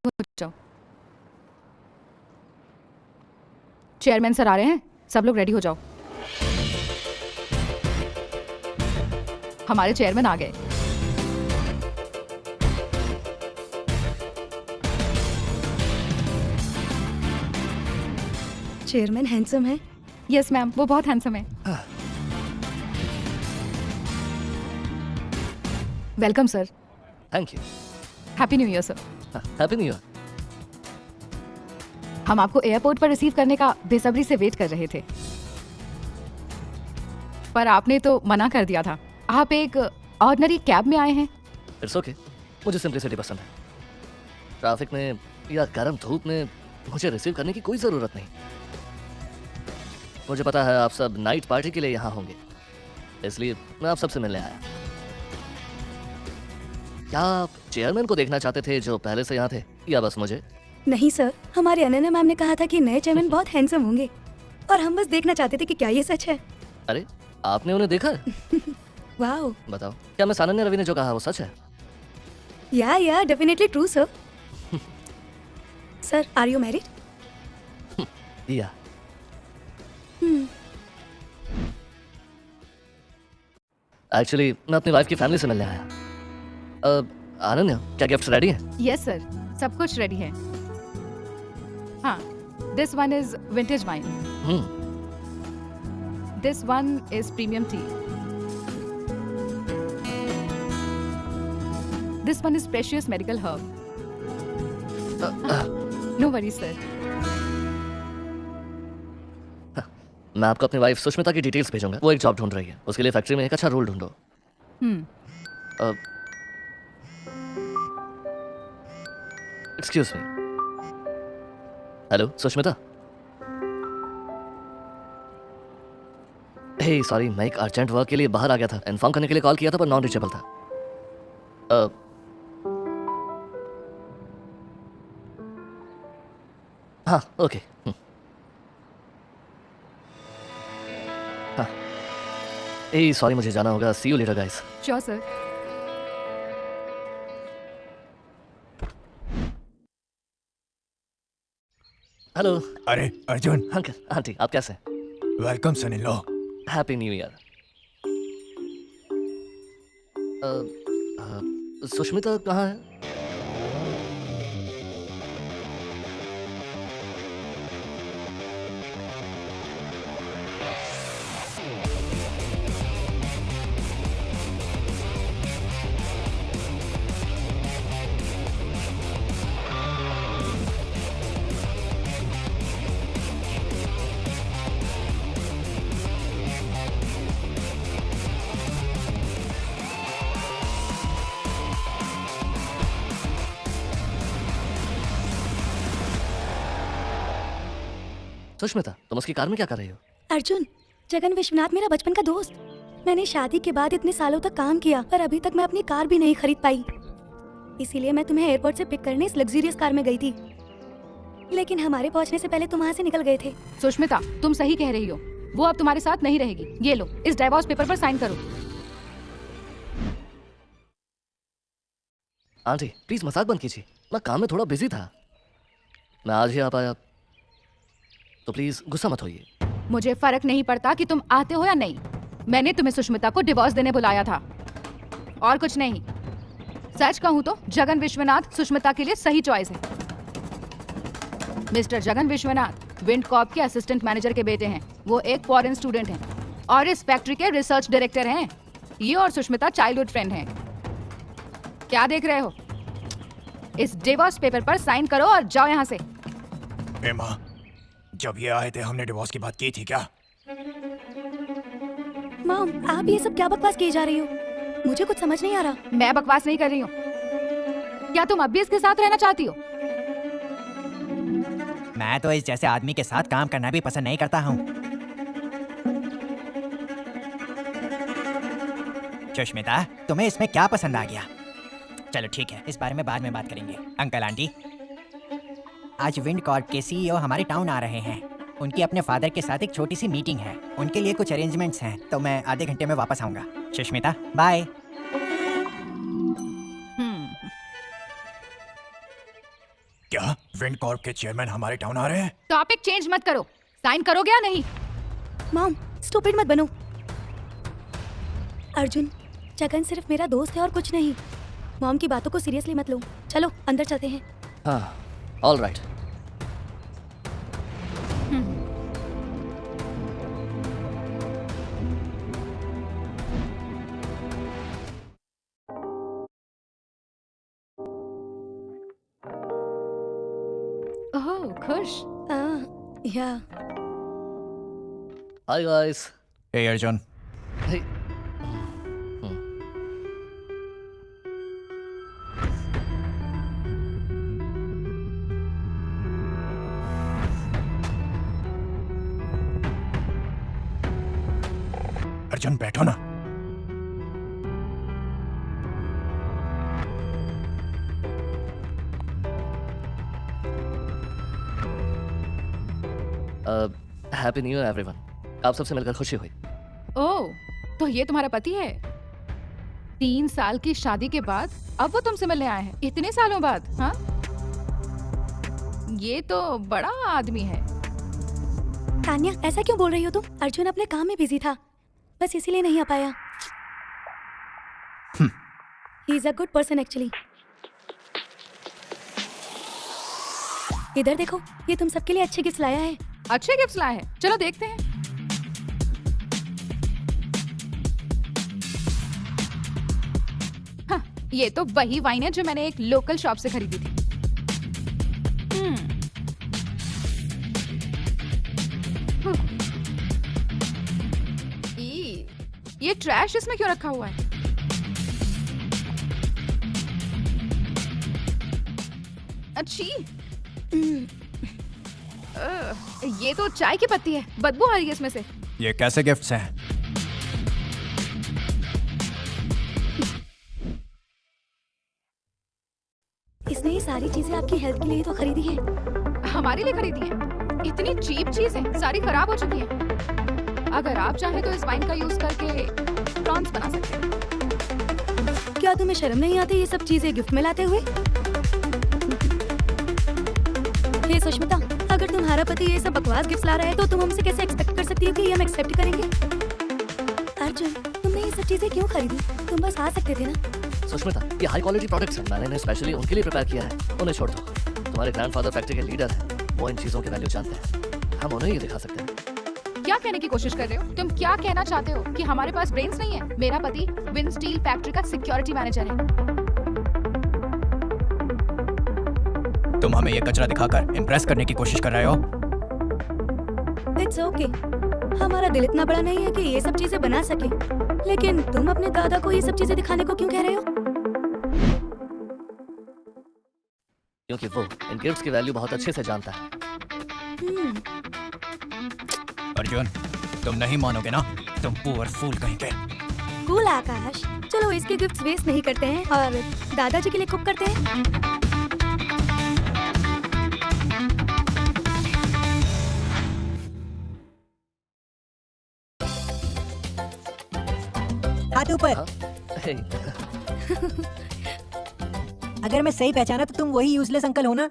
हो जाओ। Chairman sir आ रहे हैं, सब लोग रेडी हो जाओ। हमारे चेयरमैन आ गए। चेयरमैन हैंडसम है। यस मैम, वो बहुत हैंडसम है। Welcome sir. Thank you. Happy new year sir. Happy new year. हम आपको एयरपोर्ट पर रिसीव करने का बेसब्री से वेट कर रहे थे, पर आपने तो मना कर दिया था। आप एक ऑर्डिनरी कैब में आए हैं। इट्स ओके, मुझे सिंपलिसिटी पसंद है। ट्रैफिक में या गर्म धूप में मुझे रिसीव करने की कोई ज़रूरत नहीं। मुझे पता है आप सब नाइट पार्टी के लिए यहाँ होंगे, इसलिए मैं आप सबसे मिलने आया। क्या आप चेयरमैन को देखना चाहते थे जो पहले से यहाँ थे, या बस मुझे? नहीं सर, हमारे अनन्या मैम ने कहा था कि नए चेयरमैन बहुत हैंडसम होंगे और हम बस देखना चाहते थे कि क्या ये सच है। अरे आपने उन्हें देखा है? वाओ। बताओ, क्या मिस अनन्या रवि ने जो कहा वो सच है? Yeah definitely true sir. Sir, are you married? Yeah. Actually मैं अपनी वाइफ की फैमिली से मिलने आया। अनन्या, क्या गिफ्ट्स रेडी हैं? यस सर, सब कुछ रेडी है। हाँ, this one is vintage wine, this one is premium tea, this one is precious medical herb. No worries sir. मैं आपको अपनी वाइफ सुष्मिता की डिटेल्स भेजूंगा। वो एक जॉब ढूंढ रही है, उसके लिए फैक्ट्री में एक अच्छा रोल ढूंढो। Excuse me. हेलो सुष्मिता। हे सॉरी, मैं एक अर्जेंट वर्क के लिए बाहर आ गया था। इन्फॉर्म करने के लिए कॉल किया था पर नॉन रीचेबल था। हाँ ओके। हाँ ए सॉरी, मुझे जाना होगा। See you later guys. Sure sir. Hello. अरे अर्जुन। अंकल आंटी, आप कैसे हैं? Welcome son in law. Happy new year. Sushmita कहाँ है? सुष्मिता, तुम उसकी कार में क्या कर रही हो? अर्जुन, जगन विश्वनाथ मेरा बचपन का दोस्त। मैंने शादी के बाद इतने सालों तक काम किया पर अभी तक मैं अपनी कार भी नहीं खरीद पाई। इसीलिए मैं तुम्हें एयरपोर्ट से पिक करने इस लग्जरियस कार में गई थी, लेकिन हमारे पहुंचने से पहले तुम वहाँ से निकल गए थे। सुष्मिता, तुम सही कह रही हो। वो अब तुम्हारे साथ नहीं रहेगी। ये लो, इस डाइवोर्स पेपर पर साइन करो। आंटी प्लीज मजाक बंद कीजिए, मैं काम में थोड़ा बिजी था। मैं आज ही आ पाया, तो प्लीज गुस्सा मत होइए। मुझे फर्क नहीं पड़ता कि तुम आते हो या नहीं। मैंने तुम्हें सुष्मिता को डिवोर्स देने बुलाया था, और कुछ नहीं। सच कहूं तो जगन विश्वनाथ सुष्मिता के लिए सही चॉइस है। Mister Jagan Vishwanath wind Corp के असिस्टेंट मैनेजर के बेटे हैं। वो एक फॉरेन स्टूडेंट हैं और इस फैक्ट्री के रिसर्च डायरेक्टर हैं। ये और सुष्मिता चाइल्डहुड फ्रेंड हैं। क्या देख रहे हो? इस डिवोर्स पेपर पर साइन करो और जाओ यहाँ से। एमा, जब ये आए थे हमने डिवोर्स की बात की थी क्या? मॉम, आप ये सब क्या बकवास किए जा रही हो? मुझे कुछ समझ नहीं आ रहा। मैं बकवास नहीं कर रही हूँ। क्या तुम अब भी इसके साथ रहना चाहती हो? मैं तो इस जैसे आदमी के साथ काम करना भी पसंद नहीं करता हूँ। सुष्मिता, तुम्हें इसमें क्या पसंद आ गया? चलो ठीक है, इस बारे में बाद में बात करेंगे। अंकल आंटी, आज विंड कॉर्प के सीईओ हमारे टाउन आ रहे हैं। उनकी अपने फादर के साथ एक छोटी सी मीटिंग है। उनके लिए कुछ अरेंजमेंट्स हैं, तो मैं आधे घंटे में वापस आऊंगा। सुष्मिता बाय। क्या विंड कॉर्प के चेयरमैन हमारे टाउन आ रहे हैं? टॉपिक चेंज मत करो, साइन करोगे या नहीं? मॉम स्टूपिड मत बनो। अर्जुन, जगन सिर्फ मेरा दोस्त है और कुछ नहीं। मॉम की बातों को सीरियसली मत लो। चलो अंदर चलते हैं। हाँ, ऑल राइट। ओह, खुश। या हाय गाइस। हे अर्जुन, हे, अर्जुन बैठो ना। Happy new year everyone. आप सबसे मिलकर खुशी हुई। ओह, तो ये तुम्हारा पति है? 3 साल की शादी के बाद अब वो तुमसे मिलने आए हैं, इतने सालों बाद? हाँ, ये तो बड़ा आदमी है। तान्या, ऐसा क्यों बोल रही हो तुम? अर्जुन अपने काम में बिजी था, बस इसीलिए नहीं आ पाया। He is a good person actually. इधर देखो, ये तुम सबके लिए अच्छे गिफ्ट लाया है। अच्छे गिफ्ट्स लाए हैं, चलो देखते हैं। हाँ, ये तो वही वाइन है जो मैंने एक लोकल शॉप से खरीदी थी। ये ट्रैश इसमें क्यों रखा हुआ है? अच्छी। ये तो चाय की पत्ती है, बदबू आ रही है इसमें से। ये कैसे गिफ्ट्स हैं? इसने ये सारी चीजें आपकी हेल्थ के लिए तो खरीदी है। हमारे लिए खरीदी है? इतनी चीप चीजें सारी खराब हो चुकी हैं। अगर आप चाहें तो इस वाइन का यूज करके प्रॉन्स बना सकते हैं। क्या तुम्हें शर्म नहीं आती ये सब चीजें गिफ्ट में लाते हुए? हे सुष्मिता, अगर तुम्हारा पति ये सब बकवास गिफ्ट ला रहा है तो तुम हमसे कैसे एक्सपेक्ट कर सकती हो कि हम एक्सेप्ट करेंगे? अर्जुन, तुमने ये सब चीजें क्यों खरीदी? तुम बस आ सकते थे ना। सुष्मिता, ये हाई क्वालिटी प्रोडक्ट्स हैं, मैंने इन्हें स्पेशली उनके लिए प्रिपेयर किया है। उन्हें छोड़ दो। तुम्हारे ग्रैंडफादर फैक्ट्री के लीडर हैं, वो इन चीजों के वैल्यू जानते हैं। हम उन्हें ये दिखा सकते हैं। क्या कहने की कोशिश कर रहे हो? तुम क्या कहना चाहते हो कि हमारे पास ब्रेन्स नहीं है? मेरा पति विंड स्टील फैक्ट्री का सिक्योरिटी मैनेजर है। तुम हमें ये कचरा दिखाकर इम्प्रेस करने की कोशिश कर रहे हो? It's okay. हमारा दिल इतना बड़ा नहीं है कि ये सब चीजें बना सके। लेकिन तुम अपने दादा को ये सब चीजें दिखाने को क्यों कह रहे हो? क्योंकि वो इन गिफ्ट्स की वैल्यू बहुत अच्छे से जानता है। अर्जुन, तुम नहीं मानोगे ना? तुम पुअर फूल कहीं के। कूल आकाश, चलो इसके गिफ्ट्स वेस्ट नहीं करते हैं और दादाजी के लिए कुक करते हैं। हाथ ऊपर। हाँ? हे, अगर मैं सही पहचाना तो तुम वही यूजलेस अंकल हो ना?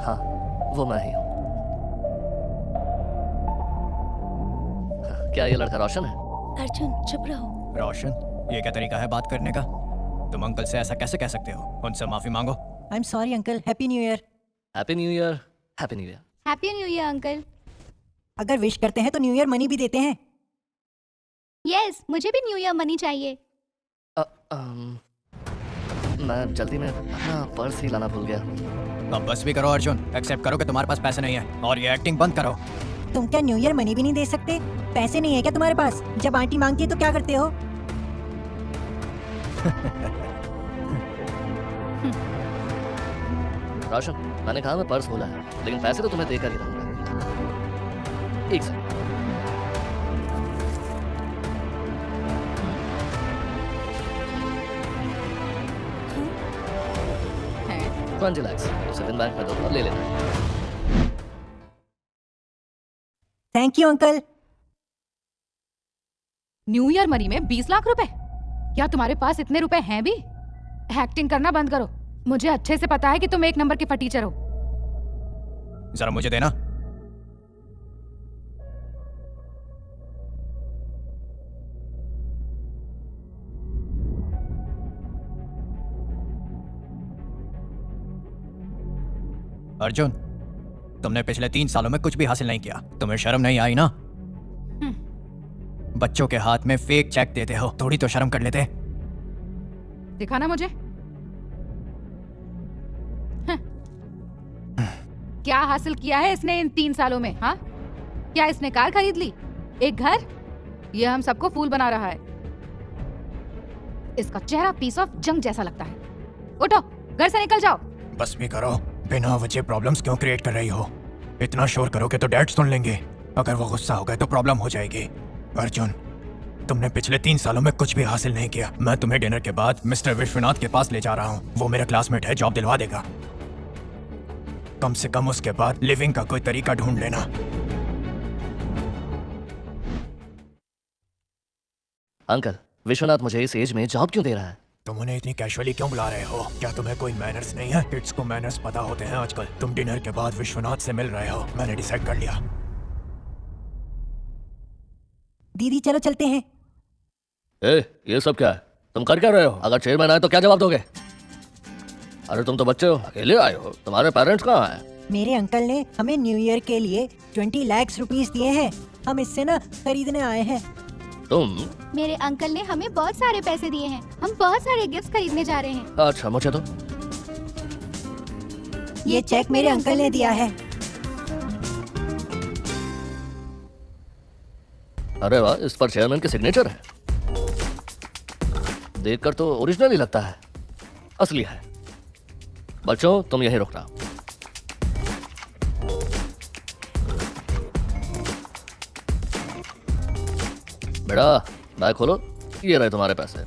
हाँ, वो मैं ही हूँ। क्या ये लड़का रोशन है? अर्जुन, चुप रहो। रोशन, ये क्या तरीका है बात करने का? तुम अंकल से ऐसा कैसे कह सकते हो? उनसे माफी मांगो। आई am sorry uncle, happy new year. Happy new year. Happy new year. Happy new year uncle. अगर विश करते हैं तो न्यू ईयर मनी भी देते हैं। यस, मुझे भी न्यू ईयर मनी चाहिए। मैं जल्दी में अपना पर्स ही लाना भूल गया। अब बस भी करो अर्जुन, एक्सेप्ट करो कि तुम्हारे पास पैसे नहीं है और ये एक्टिंग बंद करो। तुम क्या न्यू ईयर मनी भी नहीं दे सकते? पैसे नहीं है क्या तुम्हारे पास? जब आंटी मांगती है तो क्या करते हो? रोशन, मैंने कहा मैं पर्स भूला है, लेकिन पैसे तो तुम्हें देकर ही रहूंगा। एक सेकंड। हैं? 20 लाख उसे दिन बैंक में दो और ले लेना। Thank you uncle. New year money में 20 लाख रुपए? क्या तुम्हारे पास इतने रुपए हैं भी? एक्टिंग करना बंद करो। मुझे अच्छे से पता है कि तुम एक नंबर के फटीचर हो। जरा मुझे देना। अर्जुन, तुमने पिछले 3 सालों में कुछ भी हासिल नहीं किया। तुम्हें शर्म नहीं आई ना? बच्चों के हाथ में फेक चेक देते हो, थोड़ी तो शर्म कर लेते। दिखाना मुझे। क्या हासिल किया है इसने इन 3 सालों में? हाँ, क्या इसने कार खरीद ली, एक घर? ये हम सबको फूल बना रहा है। इसका चेहरा पीस ऑफ जंग जैसा लगता है। उठो, घर से निकल जाओ। बस भी करो, बिना वजह प्रॉब्लम्स क्यों क्रिएट कर रही हो? इतना शोर करोगे तो डैड सुन लेंगे। अगर वो गुस्सा हो गए तो प्रॉब्लम हो जाएगी। अर्जुन, तुमने पिछले 3 सालों में कुछ भी हासिल नहीं किया। मैं तुम्हें डिनर के बाद मिस्टर विश्वनाथ के पास ले जा रहा हूँ। वो मेरा क्लासमेट है, जॉब दिलवा देगा। कम से कम उसके बाद लिविंग का कोई तरीका ढूंढ लेना। अंकल, विश्वनाथ मुझे इस एज में जॉब क्यों दे रहा है? तुम उन्हें इतनी कैजुअली क्यों बुला रहे हो? क्या तुम्हें कोई मैनर्स नहीं है? किड्स को मैनर्स पता होते हैं आजकल। तुम डिनर के बाद विश्वनाथ से मिल रहे हो, मैंने डिसाइड कर लिया। दीदी चलो चलते हैं। ए, ये सब क्या है? तुम कर क्या रहे हो? अगर चेयरमैन आए तो क्या जवाब दोगे? अरे तुम तो बच्चे हो, अकेले आए हो। तुम्हारे पेरेंट्स कहाँ हैं? मेरे अंकल ने हमें न्यू ईयर के लिए 20 लाख रुपीस दिए हैं। हम इससे ना खरीदने आए हैं। तुम? मेरे अंकल ने हमें बहुत सारे पैसे दिए हैं। हम बहुत सारे गिफ्ट्स खरीदने जा रहे हैं। अच्छा, मुझे तो। ये चेक मेरे अंकल ने दिया है। अरे वाह, इस पर चेयरमैन की सिग्नेचर है। देखकर तो ओरिजिनल ही लगता है, असली है। बच्चों, तुम यहीं रुकना। बेटा, बैग खोलो। ये रहे तुम्हारे पैसे।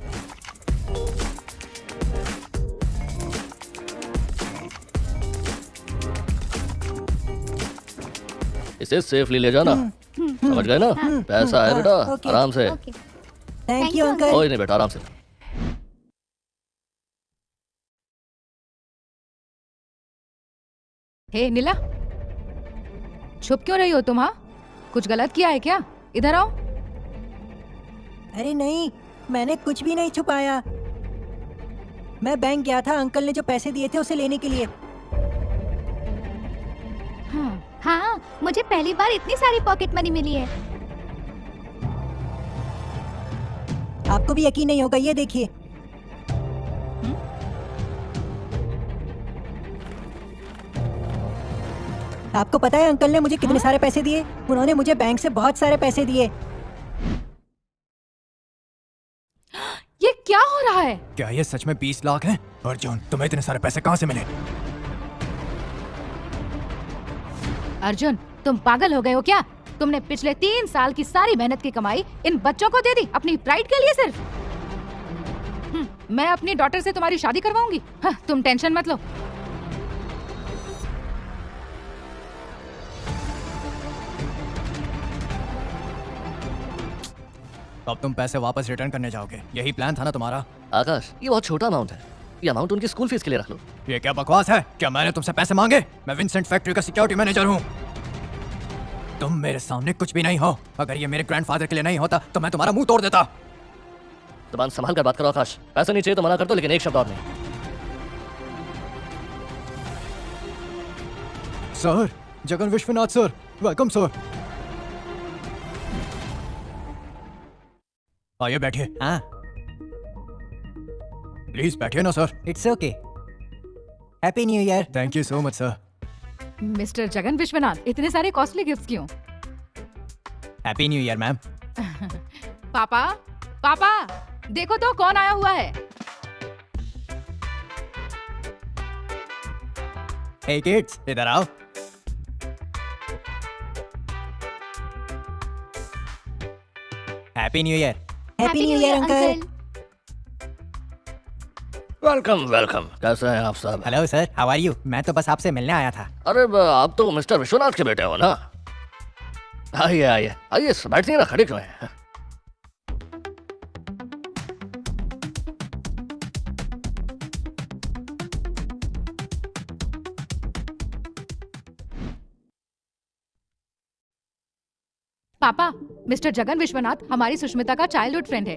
इसे सेफली ले जाना, समझ गए ना? पैसा है बेटा, ओके। आराम से। ओके। Thank you uncle. कोई नहीं बेटा, आराम से। हे नीला, छुप क्यों रही हो तुम? हाँ, कुछ गलत किया है क्या? इधर आओ। अरे नहीं, मैंने कुछ भी नहीं छुपाया। मैं बैंक गया था अंकल ने जो पैसे दिए थे उसे लेने के लिए। हाँ, हाँ, मुझे पहली बार इतनी सारी पॉकेट मनी मिली है। आपको भी यकीन नहीं होगा, ये देखिए। आपको पता है अंकल ने मुझे कितने सारे पैसे दिए? उन्होंने मुझे बैंक से बहुत सारे पैसे दिए। ये क्या हो रहा है? क्या ये सच में 20 लाख हैं? अर्जुन, तुम्हें इतने सारे पैसे कहाँ से मिले? अर्जुन, तुम पागल हो गए हो क्या? तुमने पिछले 3 साल की सारी मेहनत की कमाई इन बच्चों को दे दी अपनी प्राइड के लिए सिर्फ? मैं अपनी डॉटर से तुम्हारी शादी करवाऊंगी। हाँ, तुम टेंशन मत लो। अब तुम पैसे वापस रिटर्न करने जाओगे, यही प्लान था ना तुम्हारा? आकाश, ये बहुत छोटा अमाउंट है। ये अमाउंट उनकी स्कूल फीस के लिए रख लो। ये क्या बकवास है? क्या मैंने तुमसे पैसे मांगे? मैं विंसेंट फैक्ट्री का सिक्योरिटी मैनेजर हूँ। तुम मेरे सामने कुछ भी नहीं हो। अगर ये मेरे ग्रैंडफादर के लिए नहीं होता तो मैं तुम्हारा मुंह तोड़ देता। जुबान संभाल कर बात करो आकाश। पैसे नहीं चाहिए तो मना कर दो, लेकिन एक शब्द और नहीं। Sir, Jagan Vishwanath sir, welcome sir. आइए बैठिए। हाँ, प्लीज बैठिए ना sir. It's okay. Happy new year. Thank you so much sir. Mister Jagan Vishwanath, इतने सारे कॉस्टली गिफ्ट्स क्यों? Happy new year ma'am. पापा, पापा, देखो तो कौन आया हुआ है। हे किड्स, इधर आओ। Happy new year. Happy new year uncle. Welcome welcome. कैसे हैं आप सब? Hello sir, how are you? मैं तो बस आपसे मिलने आया था। अरे आप तो मिस्टर विश्वनाथ के बेटे हो ना? आइए आइए आइए, बैठिए ना, खड़े क्यों हैं? पापा, मिस्टर जगन विश्वनाथ हमारी सुष्मिता का चाइल्डहुड फ्रेंड है,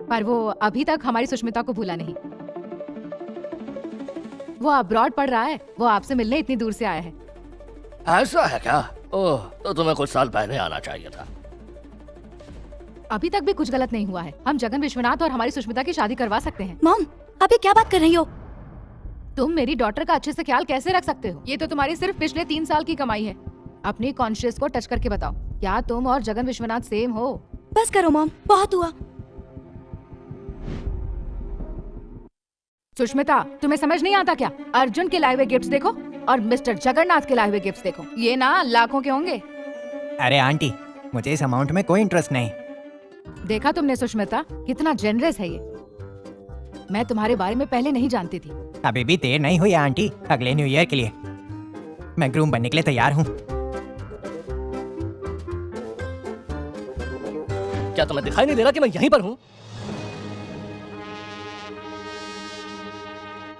पर वो अभी तक हमारी सुष्मिता को भूला नहीं। वो अब्रॉड पढ़ रहा है, वो आपसे मिलने इतनी दूर से आया है। ऐसा है क्या? ओह, तो तुम्हें कुछ साल पहले आना चाहिए था। अभी तक भी कुछ गलत नहीं हुआ है। हम जगन विश्वनाथ और हमारी सुष्मिता की शादी करवा सकते हैं। मॉम, आप ये क्या बात कर रही हो? तुम मेरी डॉटर का अच्छे से ख्याल कैसे रख सकते हो? ये तो तुम्हारी सिर्फ पिछले 3 साल की कमाई है। अपनी कॉन्शियस को टच करके बताओ, क्या तुम और जगन विश्वनाथ सेम हो? बस करो मॉम, बहुत हुआ। सुष्मिता, तुम्हें समझ नहीं आता क्या? अर्जुन के लाए हुए गिफ्ट्स देखो और मिस्टर जगन्नाथ के लाए हुए गिफ्ट्स देखो। ये ना लाखों के होंगे। अरे आंटी, मुझे इस अमाउंट में कोई इंटरेस्ट नहीं। देखा तुमने सुष्मिता, कितना जेनरस है ये। मैं तुम्हारे बारे में पहले नहीं जानती थी। अभी भी देर नहीं हुई है आंटी, अगले न्यू ईयर के लिए मैं ग्रूम बनने के लिए तैयार हूँ। क्या तुम्हें दिखाई नहीं दे रहा कि मैं यहीं पर हूँ?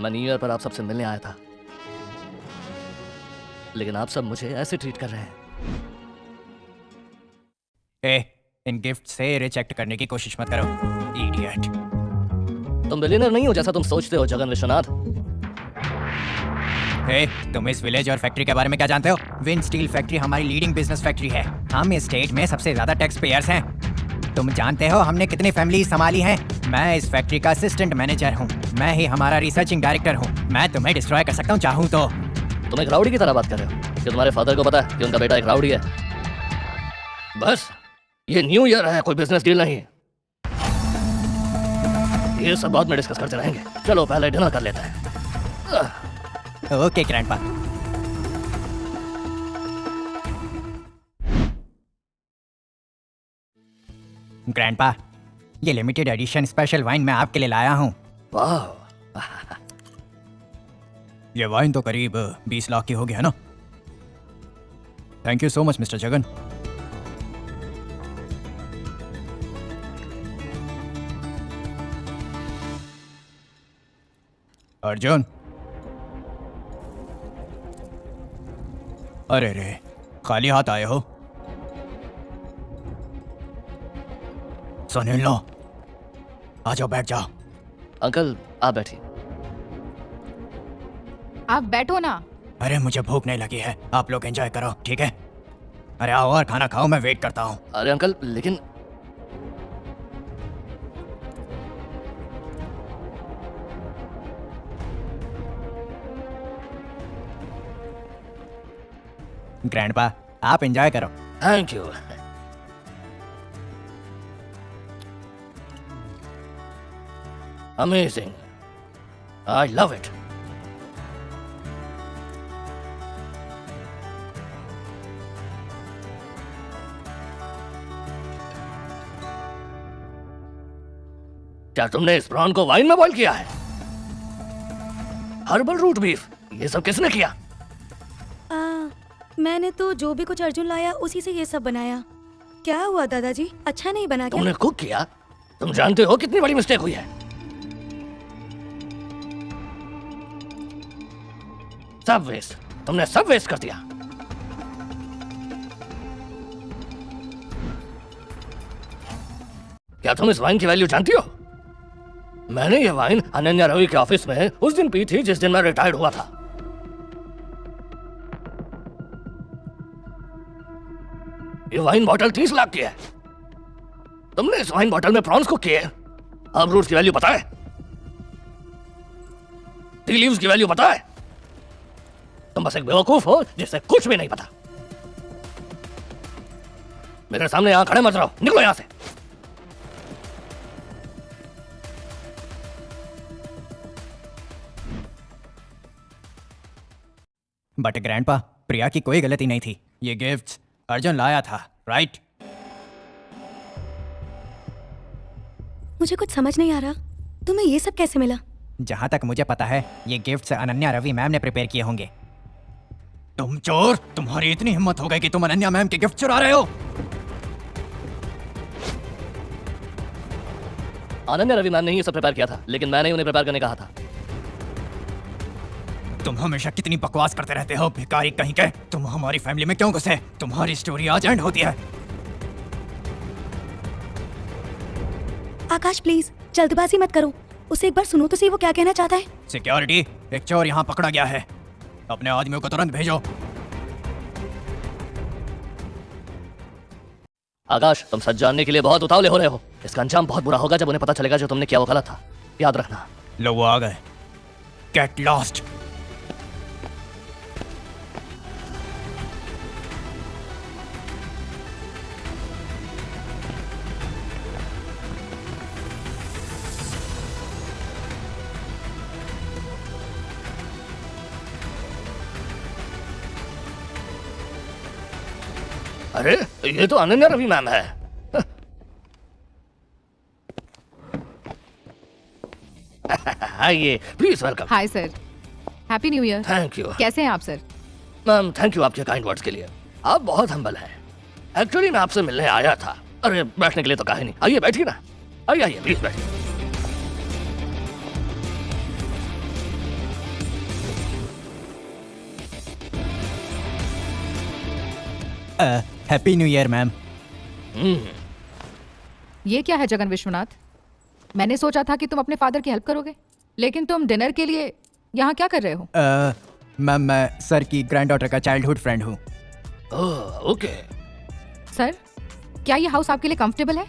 मैं न्यू ईयर पर आप सबसे मिलने आया था, लेकिन आप सब मुझे ऐसे ट्रीट कर रहे हैं। इन गिफ्ट से रिजेक्ट करने की कोशिश मत करो, इडियट। तुम बिलियनर नहीं हो जैसा तुम सोचते हो जगन विश्वनाथ। तुम इस विलेज और फैक्ट्री के बारे में क्या जानते हो? विंड स्टील फैक्ट्री हमारी लीडिंग बिजनेस फैक्ट्री है। हम इस स्टेट में सबसे ज्यादा टैक्स पेयर्स हैं। तुम जानते हो हमने कितनी फैमिली संभाली हैं? मैं इस फैक्ट्री का असिस्टेंट मैनेजर हूँ। मैं ही हमारा रिसर्चिंग डायरेक्टर हूँ। मैं तुम्हें डिस्ट्रॉय कर सकता हूँ चाहूँ तो। तुम एक राउडी की तरह बात कर रहे हो कि तुम्हारे फादर को पता है कि उनका बेटा एक राउडी है। बस ये न्यू ईयर है, कोई बिजनेस डील नहीं है। ये सब बाद में डिस्कस करते रहेंगे। चलो पहले डिनर कर लेते हैं। Okay grandpa. ग्रैंडपा, ये लिमिटेड एडिशन स्पेशल वाइन मैं आपके लिए लाया हूँ। वाह, ये वाइन तो करीब 20 लाख की होगी, है ना? Thank you so much mister Jagan. Arjun, अरे रे, खाली हाथ आए हो? सुनील लो, आ जाओ, बैठ जाओ। अंकल आप बैठिए। आप बैठो ना। अरे मुझे भूख नहीं लगी है, आप लोग एंजॉय करो, ठीक है? अरे आओ और खाना खाओ, मैं वेट करता हूँ। अरे अंकल, लेकिन ग्रैंडपा, आप एंजॉय करो। Thank you. Amazing, I love it. क्या तुमने इस प्रॉन को वाइन में बॉईल किया है? हर्बल रूट बीफ, ये सब किसने किया? मैंने तो जो भी कुछ अर्जुन लाया उसी से ये सब बनाया। क्या हुआ दादाजी, अच्छा नहीं बना क्या? तुमने कुक किया? तुम जानते हो कितनी बड़ी मिस्टेक हुई है। सब वेस्ट, तुमने सब वेस्ट कर दिया। क्या तुम इस वाइन की वैल्यू जानती हो? मैंने ये वाइन अनन्या रवि के ऑफिस में उस दिन पी थी जिस दिन मैं रिटायर्ड हुआ था। ये वाइन बॉटल 30 लाख की है। तुमने इस वाइन बॉटल में प्रॉन्स कुक किए। अब रूट्स की वैल्यू पता है? टी लीव्स की वैल्यू पता है? तुम बस एक बेवकूफ हो जिससे कुछ भी नहीं पता। मेरे सामने यहां खड़े मत रहो, निकलो यहां से। बट ग्रैंडपा, प्रिया की कोई गलती नहीं थी। ये गिफ्ट्स अर्जुन लाया था, राइट? मुझे कुछ समझ नहीं आ रहा, तुम्हें ये सब कैसे मिला? जहाँ तक मुझे पता है ये गिफ्ट्स अनन्या रवि मैम ने प्रिपेयर किए होंगे। तुम चोर, तुम्हारी इतनी हिम्मत हो गई कि तुम अनन्या मैम के गिफ्ट चुरा रहे हो? अनन्या रवि मैम ने ये सब प्रिपेयर किया था, लेकिन मैंने उन्हें प्रिपेयर करने कहा था। तुम हमेशा कितनी बकवास करते रहते हो, भिखारी कहीं के। तुम हमारी फैमिली में क्यों घुसे? तुम्हारी स्टोरी आज एंड होती है। आकाश प्लीज जल्दबाजी मत करो, उसे एक बार सुनो तो सही वो क्या कहना चाहता है। सिक्योरिटी, एक चोर यहाँ पकड़ा गया है, अपने आदमियों को तुरंत भेजो। आकाश, तुम सच जानने के लिए बहुत उतावले हो रहे हो। इसका अंजाम बहुत बुरा होगा जब उन्हें पता चलेगा जो तुमने किया वो गलत था। याद रखना। लो वो आ गए। Get lost. अरे ये तो अनन्या रवि मैम है। आइए, please welcome. Hi sir, happy new year. Thank you कैसे हैं आप सर? मैम, थैंक यू आपके काइंड वर्ड्स के लिए। आप बहुत हम्बल हैं। एक्चुअली मैं आपसे मिलने आया था। अरे बैठने के लिए तो कहा नहीं। आइए बैठिए ना। आइए आइए प्लीज बैठिए। Happy new year ma'am. ये क्या है जगन विश्वनाथ? मैंने सोचा था कि तुम अपने फादर की हेल्प करोगे, लेकिन तुम डिनर के लिए यहाँ क्या कर रहे हो? मैम मैं सर की ग्रैंड डॉटर का चाइल्डहुड फ्रेंड हूँ। Oh okay. सर, क्या ये हाउस आपके लिए कंफर्टेबल है,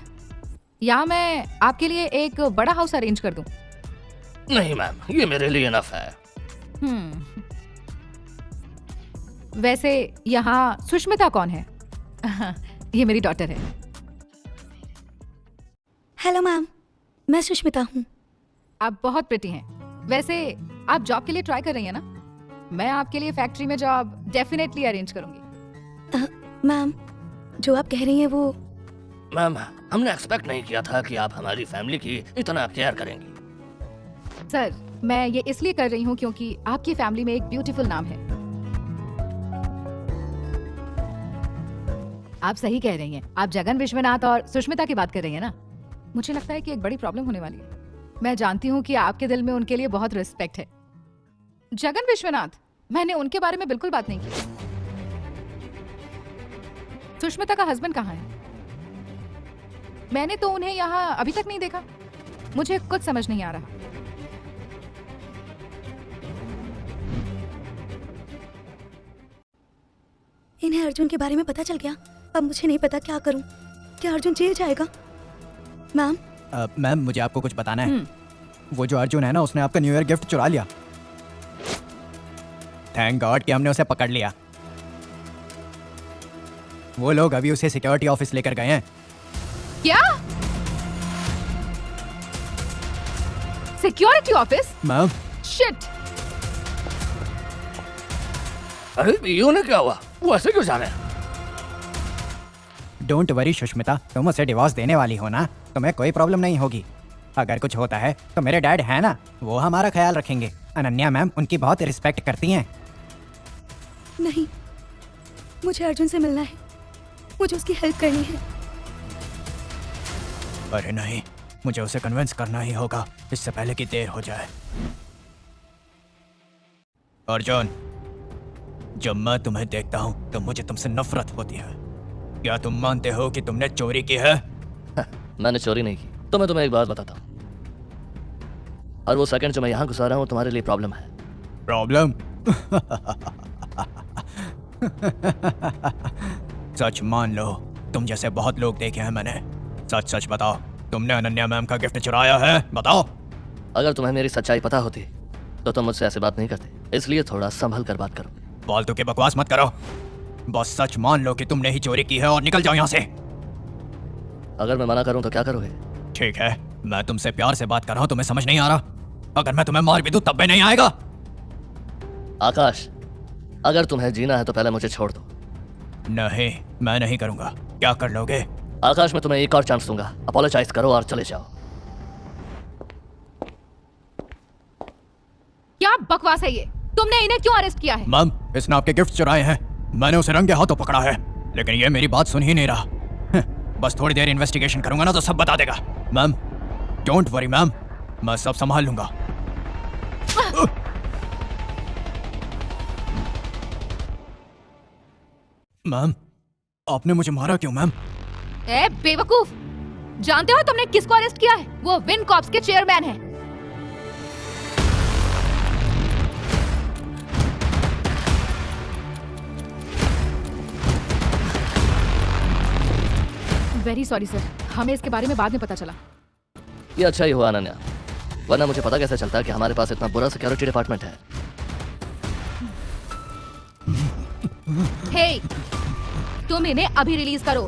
या मैं आपके लिए एक बड़ा हाउस अरेंज कर दूं? नहीं मैम, ये मेरे लिए इनफ है। वैसे यहाँ सुष्मिता कौन है? ये मेरी डॉटर है। हेलो मैम, मैं सुष्मिता हूँ। आप बहुत प्रिटी हैं। वैसे आप जॉब के लिए ट्राई कर रही हैं ना? मैं आपके लिए फैक्ट्री में जॉब डेफिनेटली अरेंज करूंगी। मैम, जो आप कह रही हैं वो मैम, हमने एक्सपेक्ट नहीं किया था कि आप हमारी फैमिली की इतना केयर करेंगी। सर, मैं ये इसलिए कर रही हूँ क्योंकि आपकी फैमिली में एक ब्यूटीफुल नाम है। आप सही कह रही हैं। आप जगन विश्वनाथ और सुष्मिता की बात कर रही हैं ना? मुझे लगता है कि एक बड़ी प्रॉब्लम होने वाली है। मैं जानती हूँ कि आपके दिल में उनके लिए बहुत रिस्पेक्ट है। जगन विश्वनाथ, मैंने उनके बारे में बिल्कुल बात नहीं की। सुष्मिता का हस्बैंड कहाँ है? मैंने तो उन्हें यहाँ अभी तक नहीं देखा। मुझे कुछ समझ नहीं आ रहा। इन्हें अर्जुन के बारे में पता चल गया। अब मुझे नहीं पता क्या करूं। क्या अर्जुन जेल जाएगा? मैम, मैम मुझे आपको कुछ बताना है। वो जो अर्जुन है ना, उसने आपका न्यू ईयर गिफ्ट चुरा लिया। थैंक गॉड कि हमने उसे पकड़ लिया। वो लोग अभी उसे सिक्योरिटी ऑफिस लेकर गए हैं। क्या? Security office? Ma'am, shit! अरे ये उन्हें क्या हुआ? वो ऐसे क्यों जा रहे हैं? डोंट वरी सुष्मिता, तुम उसे डिवोर्स देने वाली हो ना, तुम्हें कोई प्रॉब्लम नहीं होगी। अगर कुछ होता है तो मेरे डैड है ना, वो हमारा ख्याल रखेंगे। अनन्या मैम उनकी बहुत रिस्पेक्ट करती हैं। नहीं, मुझे अर्जुन से मिलना है। मुझे उसकी हेल्प करनी है। अरे नहीं, मुझे उसे कन्विंस करना ही होगा इससे पहले कि देर हो जाए। अर्जुन, जब मैं तुम्हें देखता हूँ तो मुझे तुमसे नफरत होती है। क्या तुम मानते हो कि तुमने चोरी की है? मैंने चोरी नहीं की। तो मैं तुम्हें एक बात बताता हूँ। और वो सेकंड जो मैं यहाँ घुसा रहा हूँ तुम्हारे लिए प्रॉब्लम है। प्रॉब्लम? सच मान लो, तुम जैसे बहुत लोग देखे हैं मैंने। सच सच बताओ, तुमने अनन्या मैम का गिफ्ट चुराया है? बताओ। अगर तुम्हें मेरी सच्चाई पता होती तो तुम मुझसे ऐसे बात नहीं करते। इसलिए थोड़ा संभल कर बात करो। फालतू की बकवास मत करो। बस सच मान लो कि तुमने ही चोरी की है और निकल जाओ यहाँ से। अगर मैं मना करूं तो क्या करोगे? ठीक है, मैं तुमसे प्यार से बात कर रहा हूँ, तुम्हें समझ नहीं आ रहा? अगर मैं तुम्हें मार भी दूं तब भी नहीं आएगा? आकाश, अगर तुम्हें जीना है तो पहले मुझे छोड़ दो। नहीं, मैं नहीं करूंगा। क्या कर लोगे? आकाश, मैं तुम्हें एक और चांस दूंगा। अपोलोजाइज करो और चले जाओ। क्या बकवास है ये? तुमने इन्हें क्यों अरेस्ट किया है? मैम, इसने आपके गिफ्ट चुराए हैं। मैंने उसे रंगे हाथों पकड़ा है, लेकिन ये मेरी बात सुन ही नहीं रहा। बस थोड़ी देर इन्वेस्टिगेशन करूंगा ना तो सब बता देगा। मैम, डोंट वरी मैम, मैं सब संभाल लूंगा। मैम, आपने मुझे मारा क्यों मैम? ए बेवकूफ! जानते हो तुमने किसको अरेस्ट किया है? वो विन कॉर्प्स के चेयरमैन हैं। वेरी सॉरी सर, हमें इसके बारे में बाद में पता चला। ये अच्छा ही हुआ अनन्या, वरना मुझे पता कैसे चलता कि हमारे पास इतना बुरा सिक्योरिटी डिपार्टमेंट है। हे, तुम इन्हें अभी रिलीज करो,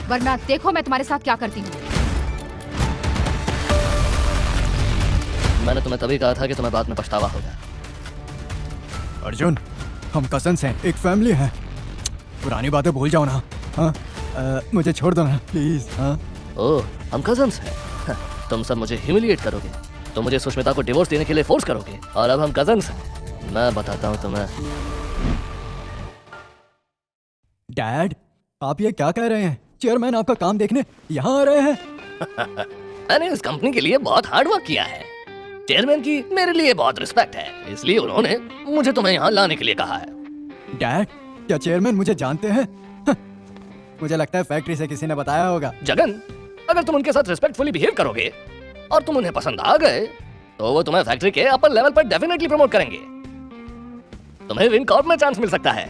वरना देखो मैं तुम्हारे साथ क्या करती हूँ। मैंने तुम्हें तभी कहा था कि तुम्हें बाद में पछतावा होगा। अर्जुन, हम कजन्स हैं, एक फैमिली है। पुरानी बातें भूल जाओ ना। हाँ, मुझे छोड़ दो ना प्लीज। हाँ, ओह, हम कजन्स हैं। तुम सब मुझे ह्यूमिलिएट करोगे, तुम मुझे सुष्मिता को डिवोर्स देने के लिए फोर्स करोगे, और अब हम कजन्स हैं। मैं बताता हूँ तुम्हें। डैड, आप ये क्या कह रहे हैं? चेयरमैन आपका काम देखने यहाँ आ रहे हैं। मैंने इस कंपनी के लिए बहुत हार्ड वर्क किया है। चेयरमैन की मेरे लिए बहुत रिस्पेक्ट है, इसलिए उन्होंने मुझे तुम्हें यहाँ लाने के लिए कहा है। डैड, क्या चेयरमैन मुझे जानते हैं? मुझे लगता है फैक्ट्री से किसी ने बताया होगा। जगन, अगर तुम उनके साथ रिस्पेक्टफुली बिहेव करोगे और तुम उन्हें पसंद आ गए तो वो तुम्हें फैक्ट्री के अपर लेवल पर डेफिनेटली प्रमोट करेंगे। तुम्हें विन कॉर्प में चांस मिल सकता है।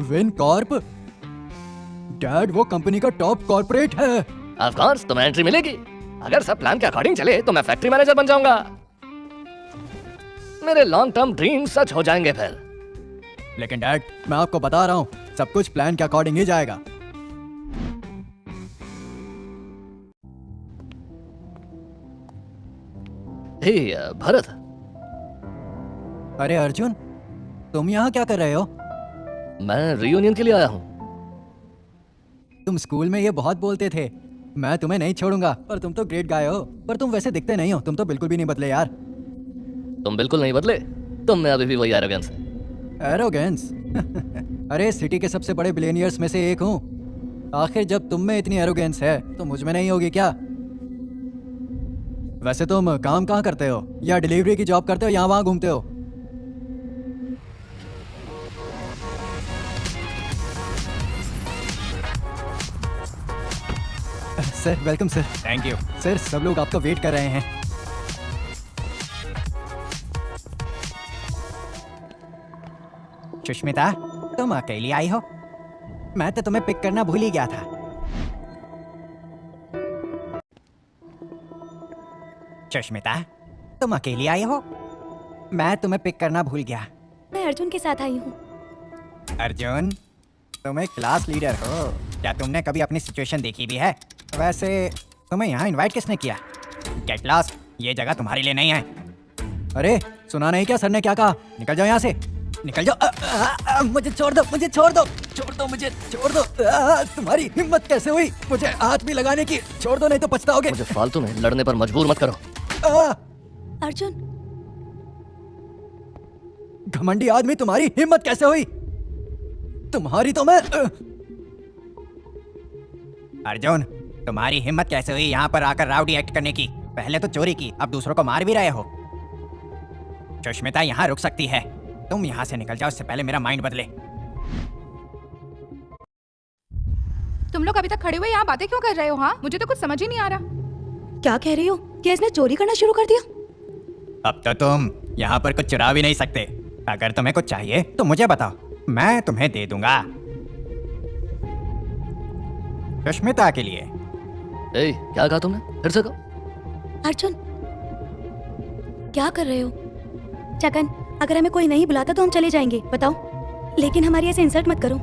Win Corp? डैड, वो कंपनी का टॉप कॉर्पोरेट है। ऑफ कोर्स तुम्हें एंट्री मिलेगी। अगर सब प्लान के अकॉर्डिंग चले तो मैं फैक्ट्री मैनेजर बन जाऊंगा। मेरे लॉन्ग टर्म ड्रीम सच हो जाएंगे फिर। लेकिन डैड, मैं आपको बता रहा हूँ, सब कुछ प्लान के अकॉर्डिंग ही जाएगा। हे भरत। अरे अर्जुन, तुम यहाँ क्या कर रहे हो? मैं रियूनियन के लिए आया हूँ। तुम स्कूल में ये बहुत बोलते थे, मैं तुम्हें नहीं छोड़ूंगा, पर तुम तो ग्रेट गाय हो। पर तुम वैसे दिखते नहीं हो, तुम तो बिल्कुल भी नहीं बदले यार। तुम बिल्कुल नहीं बदले, तुम में अभी भी वही एरोगेंस है। एरोगेंस? अरे सिटी के सबसे बड़े बिलियनियर्स में से एक हूँ। आखिर जब तुम में इतनी एरोगेंस है तो मुझ में नहीं होगी क्या? वैसे तुम काम कहाँ करते हो? या डिलीवरी की जॉब करते हो या वहाँ घूमते हो? Sir, welcome sir. Thank you. Sir, सब लोग आपका वेट कर रहे हैं। सुष्मिता, तुम अकेली आई हो? मैं तो तुम्हें पिक करना भूल ही गया था। सुष्मिता, तुम अकेली आई हो? मैं तुम्हें पिक करना भूल गया। मैं अर्जुन के साथ आई हूँ। अर्जुन, तुम एक क्लास लीडर हो, क्या तुमने कभी अपनी सिचुएशन देखी भी है? वैसे तुम्हें यहाँ इनवाइट किसने किया? गेट लॉस्ट, ये जगह तुम्हारे लिए नहीं है। अरे सुना नहीं क्या सर ने क्या कहा? निकल जाओ यहाँ से, निकल जाओ। मुझे छोड़ दो, मुझे छोड़ दो, छोड़ दो, मुझे छोड़ दो। तुम्हारी हिम्मत कैसे हुई मुझे हाथ भी लगाने की? छोड़ दो नहीं तो पछताओगे। मुझे फालतू में लड़ने पर मजबूर मत करो। अर्जुन, घमंडी आदमी, तुम्हारी हिम्मत कैसे हुई? तुम्हारी तो मैं अर्जुन, तुम्हारी हिम्मत कैसे हुई यहाँ पर आकर राउडी एक्ट करने की? पहले तो चोरी की, अब दूसरों को मार भी रहे हो। सुष्मिता यहाँ रुक सकती है, तुम यहाँ से निकल जाओ, इससे पहले मेरा माइंड बदले। तुम लोग अभी तक खड़े हुए यहाँ बातें क्यों कर रहे हो? हाँ, मुझे तो कुछ समझ ही नहीं आ रहा। क्या कह रही हो? क्या इसने चोरी करना शुरू कर दिया? अब तो तुम यहाँ पर कुछ चुरा भी नहीं सकते। अगर तुम्हें कुछ चाहिए तो मुझे बताओ, मैं तुम्हें दे दूंगा। सुष्मिता के लिए। ए, क्या कहा तुमने? फिर से कहो। अर्जुन, क्या कर रहे हो? जगन, अगर हमें कोई नहीं बुलाता तो हम चले जाएंगे, बताओ। लेकिन हमारी ऐसे इंसल्ट मत करो।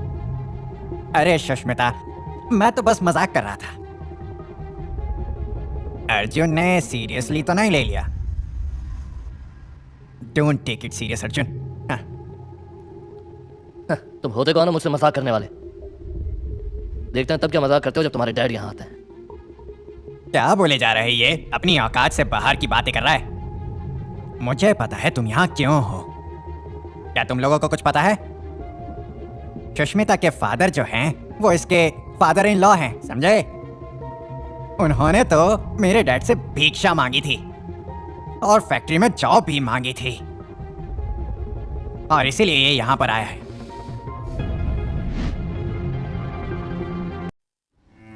अरे सुष्मिता, मैं तो बस मजाक कर रहा था। अर्जुन ने सीरियसली तो नहीं ले लिया। Don't take it serious Arjun. तुम होते कौन हो मुझसे मजाक करने वाले? देखते हैं तब क्या मजाक करते हो जब तुम्हारे डैड यहाँ आते हैं। क्या बोले जा रहे हैं ये? अपनी औकात से बाहर की बातें कर रहा है। मुझे पता है तुम यहाँ क्यों हो। क्या तुम लोगों को कुछ पता है? सुष्मिता के फादर जो हैं वो इसके फादर इन लॉ हैं, समझे? उन्होंने तो मेरे डैड से भिक्षा मांगी थी और फैक्ट्री में जॉब भी मांगी थी, और इसीलिए ये यहाँ पर आया है।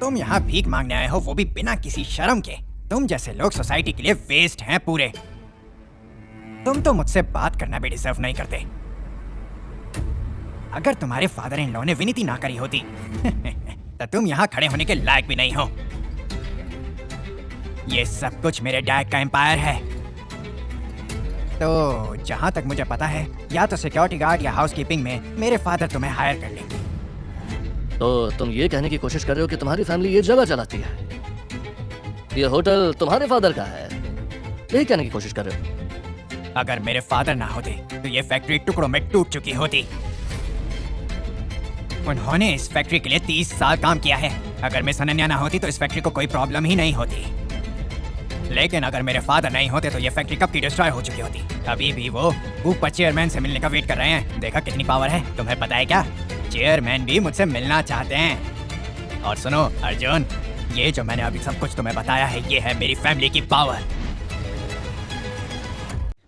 तुम यहाँ भीख मांगने आए हो, वो भी बिना किसी शर्म के। तुम जैसे लोग सोसाइटी के लिए वेस्ट हैं पूरे। तुम तो मुझसे बात करना भी डिजर्व नहीं करते। अगर तुम्हारे फादर इन लॉ ने विनती ना करी होती तो तुम यहाँ खड़े होने के लायक भी नहीं हो। ये सब कुछ मेरे डैड का एम्पायर है। तो जहां तक मुझे पता है, या तो सिक्योरिटी गार्ड या हाउसकीपिंग में मेरे फादर तुम्हें हायर कर लेंगे। तो तुम ये कहने की कोशिश कर रहे हो कि तुम्हारी फैमिली ये जगह चलाती है, ये होटल तुम्हारे फादर का है, यही कहने की कोशिश कर रहे हो? अगर मेरे फादर ना होते तो ये फैक्ट्री टुकड़ों में टूट चुकी होती। उन्होंने इस फैक्ट्री के लिए 30 साल काम किया है। अगर मिस अनन्या ना होती तो इस फैक्ट्री को कोई प्रॉब्लम ही नहीं होती। लेकिन अगर मेरे फादर नहीं होते तो ये फैक्ट्री कब की डिस्ट्रॉय हो चुकी होती। अभी भी वो ऊपर चेयरमैन से मिलने का वेट कर रहे हैं। देखा कितनी पावर है। तुम्हें पता है क्या, चेयरमैन भी मुझसे मिलना चाहते हैं। और सुनो अर्जुन, ये जो मैंने अभी सब कुछ तुम्हें बताया है, ये है मेरी फैमिली की पावर।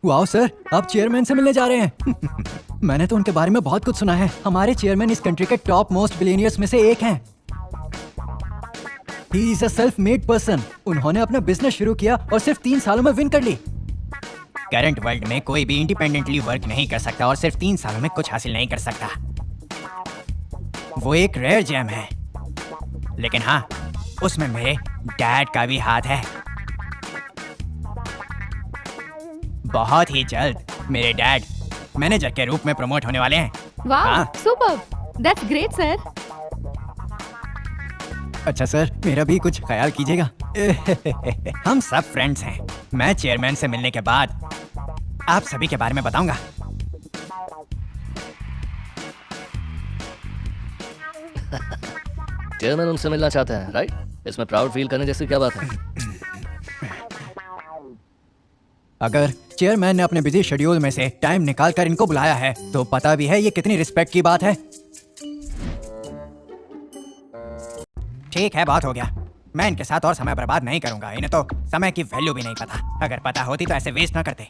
वाओ सर, आप चेयरमैन से मिलने जा रहे हैं। मैंने तो उनके बारे में बहुत कुछ सुना है। हमारे चेयरमैन इस कंट्री के टॉप मोस्ट बिलियनियर्स में से एक हैं। He is a self-made person. उन्होंने अपना बिजनेस शुरू किया और सिर्फ 3 सालों में विन कर ली। करंट वर्ल्ड में कोई भी इंडिपेंडेंटली वर्क नहीं कर सकता और सिर्फ 3 सालों में कुछ हासिल नहीं कर सकता। वो एक रेयर जेम है। लेकिन हाँ, उसमें मेरे डैड का भी हाथ है। बहुत ही जल्द मेरे डैड मैनेजर के रूप में प्रमोट होने वाले हैं। वाह, हाँ। Super, that's great sir. अच्छा सर, मेरा भी कुछ ख्याल कीजिएगा। हम सब फ्रेंड्स हैं। मैं चेयरमैन से मिलने के बाद आप सभी के बारे में बताऊंगा। चेयरमैन उनसे मिलना चाहते हैं, राइट? इसमें प्राउड फील करने जैसी क्या बात है? अगर चेयरमैन ने अपने बिजी शेड्यूल में से टाइम निकालकर इनको बुलाया है तो पता भी है ये कितनी रिस्पेक्ट की बात है। ठीक है, बात हो गया। मैं इनके साथ और समय बर्बाद नहीं करूंगा। इन्हें तो समय की वैल्यू भी नहीं पता। अगर पता होती तो ऐसे वेस्ट ना करते।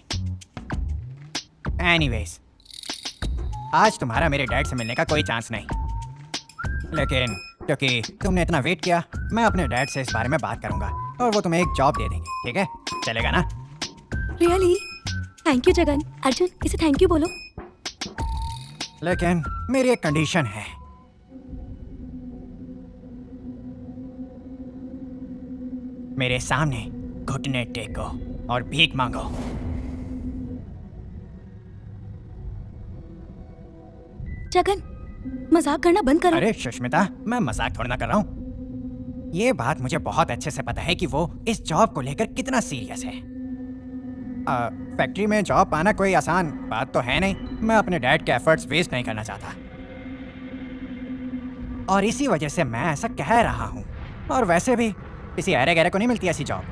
एनीवेज, आज तुम्हारा मेरे डैड से मिलने का कोई चांस नहीं। लेकिन क्योंकि तुमने इतना वेट किया, मैं अपने डैड से इस बारे में बात करूंगा और वो तुम्हें एक जॉब दे देंगे। ठीक है, चलेगा ना? Really? Thank you Jagan. Arjun, इसे थैंक यू बोलो। लेकिन मेरी एक कंडीशन है। मेरे सामने घुटने टेको और भीख मांगो। जगन, मजाक करना बंद करो। अरे सुष्मिता, मैं मजाक थोड़ा ना कर रहा हूँ। ये बात मुझे बहुत अच्छे से पता है कि वो इस जॉब को लेकर कितना सीरियस है। फैक्ट्री में जॉब पाना कोई आसान बात तो है नहीं। मैं अपने डैड के एफर्ट्स वेस्ट नहीं करना चाहता और इसी वजह से मैं ऐसा कह रहा हूँ। और वैसे भी किसी अरे गहरे को नहीं मिलती ऐसी जॉब।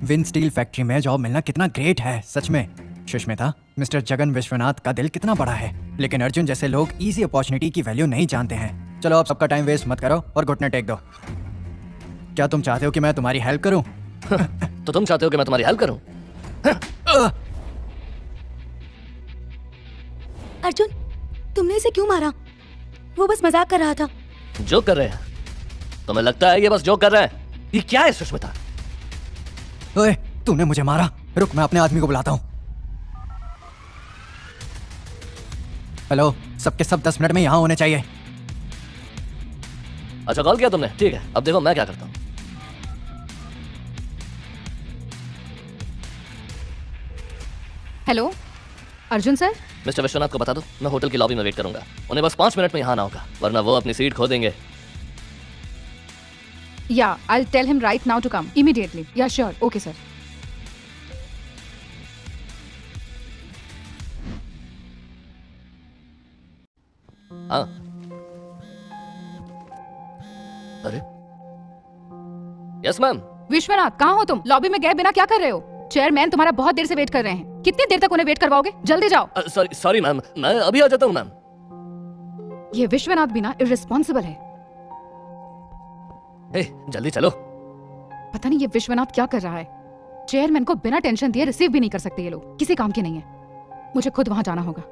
विन स्टील फैक्ट्री में जॉब मिलना कितना ग्रेट है सच में। सुष्मिता, मिस्टर जगन विश्वनाथ का दिल कितना बड़ा है, लेकिन अर्जुन जैसे लोग इजी अपॉर्चुनिटी की वैल्यू नहीं जानते हैं। चलो आप सबका टाइम वेस्ट मत करो और घुटने टेक दो। क्या तुम चाहते हो कि मैं तुम्हारी हेल्प करूं? तो तुम चाहते हो कि मैं तुम्हारी हेल्प करूं? अर्जुन, तुमने इसे क्यों मारा? वो बस मजाक कर रहा था। जोक कर रहे हैं? तुम्हें लगता है ये बस जोक कर रहे हैं? ये क्या है सुष्मिता? ओए, तूने मुझे मारा। रुक, मैं अपने आदमी को बुलाता हूँ। हेलो, सबके सब 10 मिनट में यहाँ होने चाहिए। अच्छा, कॉल किया तुमने? ठीक है, अब देखो मैं क्या करता हूँ। Hello Arjun sir. Mister Vishwanath को बता दो मैं होटल की लॉबी में वेट करूंगा। उन्हें बस 5 मिनट में यहाँ आना होगा, वरना वो अपनी सीट खो देंगे। Yeah, I'll tell him right now to come immediately. Yeah, sure. Okay, sir. हाँ। अरे यस मैम। विश्वनाथ, कहाँ हो तुम? लॉबी में गए बिना क्या कर रहे हो? चेयरमैन तुम्हारा बहुत देर से वेट कर रहे हैं। कितनी देर तक उन्हें वेट करवाओगे? जल्दी जाओ। सॉरी मैम, मैं अभी आ जाता हूँ मैम। ये विश्वनाथ भी ना इर्रिस्पॉन्सिबल है। जल्दी चलो। पता नहीं ये विश्वनाथ क्या कर रहा है। चेयरमैन को बिना टेंशन दिए रिसीव भी नहीं कर सकते ये लोग। किसी काम के नहीं है। मुझे खुद वहां जाना होगा।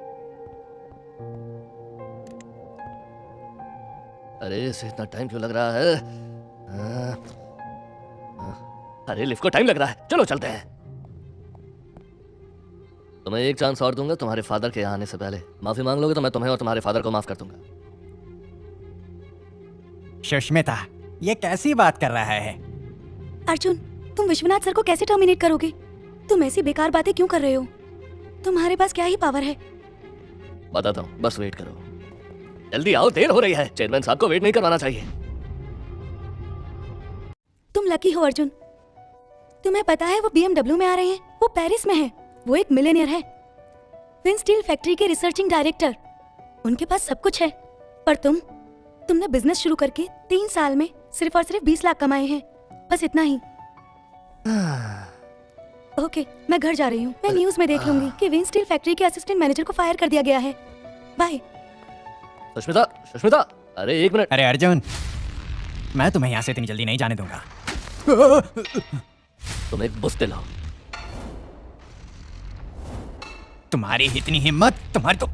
अरे इसे इतना टाइम क्यों लग रहा है? अरे लिफ्ट को टाइम लग रहा है, चलो चलते हैं। तुम्हें एक चांस और दूंगा तुम्हारे फादर के यहाँ आने से पहले। माफी मांग लोगे तो मैं तुम्हें और तुम्हारे फादर को माफ कर दूंगा। सुष्मिता, ये कैसी बात कर रहा है? अर्जुन, तुम विश्वनाथ सर को कैसे टर्मिनेट करोगे? तुम ऐसी बेकार बातें क्यों कर रहे हो? तुम्हारे पास क्या ही पावर है? बताता हूँ, बस वेट करो। जल्दी आओ, देर हो रही है। चेयरमैन साहब को वेट नहीं करवाना चाहिए। तुम लकी हो अर्जुन। तुम्हें पता है वो BMW में आ रहे हैं। वो पेरिस में है। वो एक मिलियनियर है, विन स्टील फैक्ट्री के रिसर्चिंग डायरेक्टर। उनके पास सब कुछ है, पर तुमने बिजनेस शुरू करके 3 साल में सिर्फ और सिर्फ 20 लाख कमाए हैं। बस इतना ही। ओके, मैं घर जा रही हूँ। मैं न्यूज़ में देख लूंगी कि विन स्टील फैक्ट्री के असिस्टेंट मैनेजर को फायर कर दिया गया है। बाय। सुष्मिता, सुष्मिता, अरे एक मिनट। अरे अर्जुन, मैं तुम्हें यहाँ से इतनी जल्दी नहीं जाने दूंगा। तुम एक बुज़दिल हो। तुम्हारी इतनी हिम्मत, तुम्हारी तो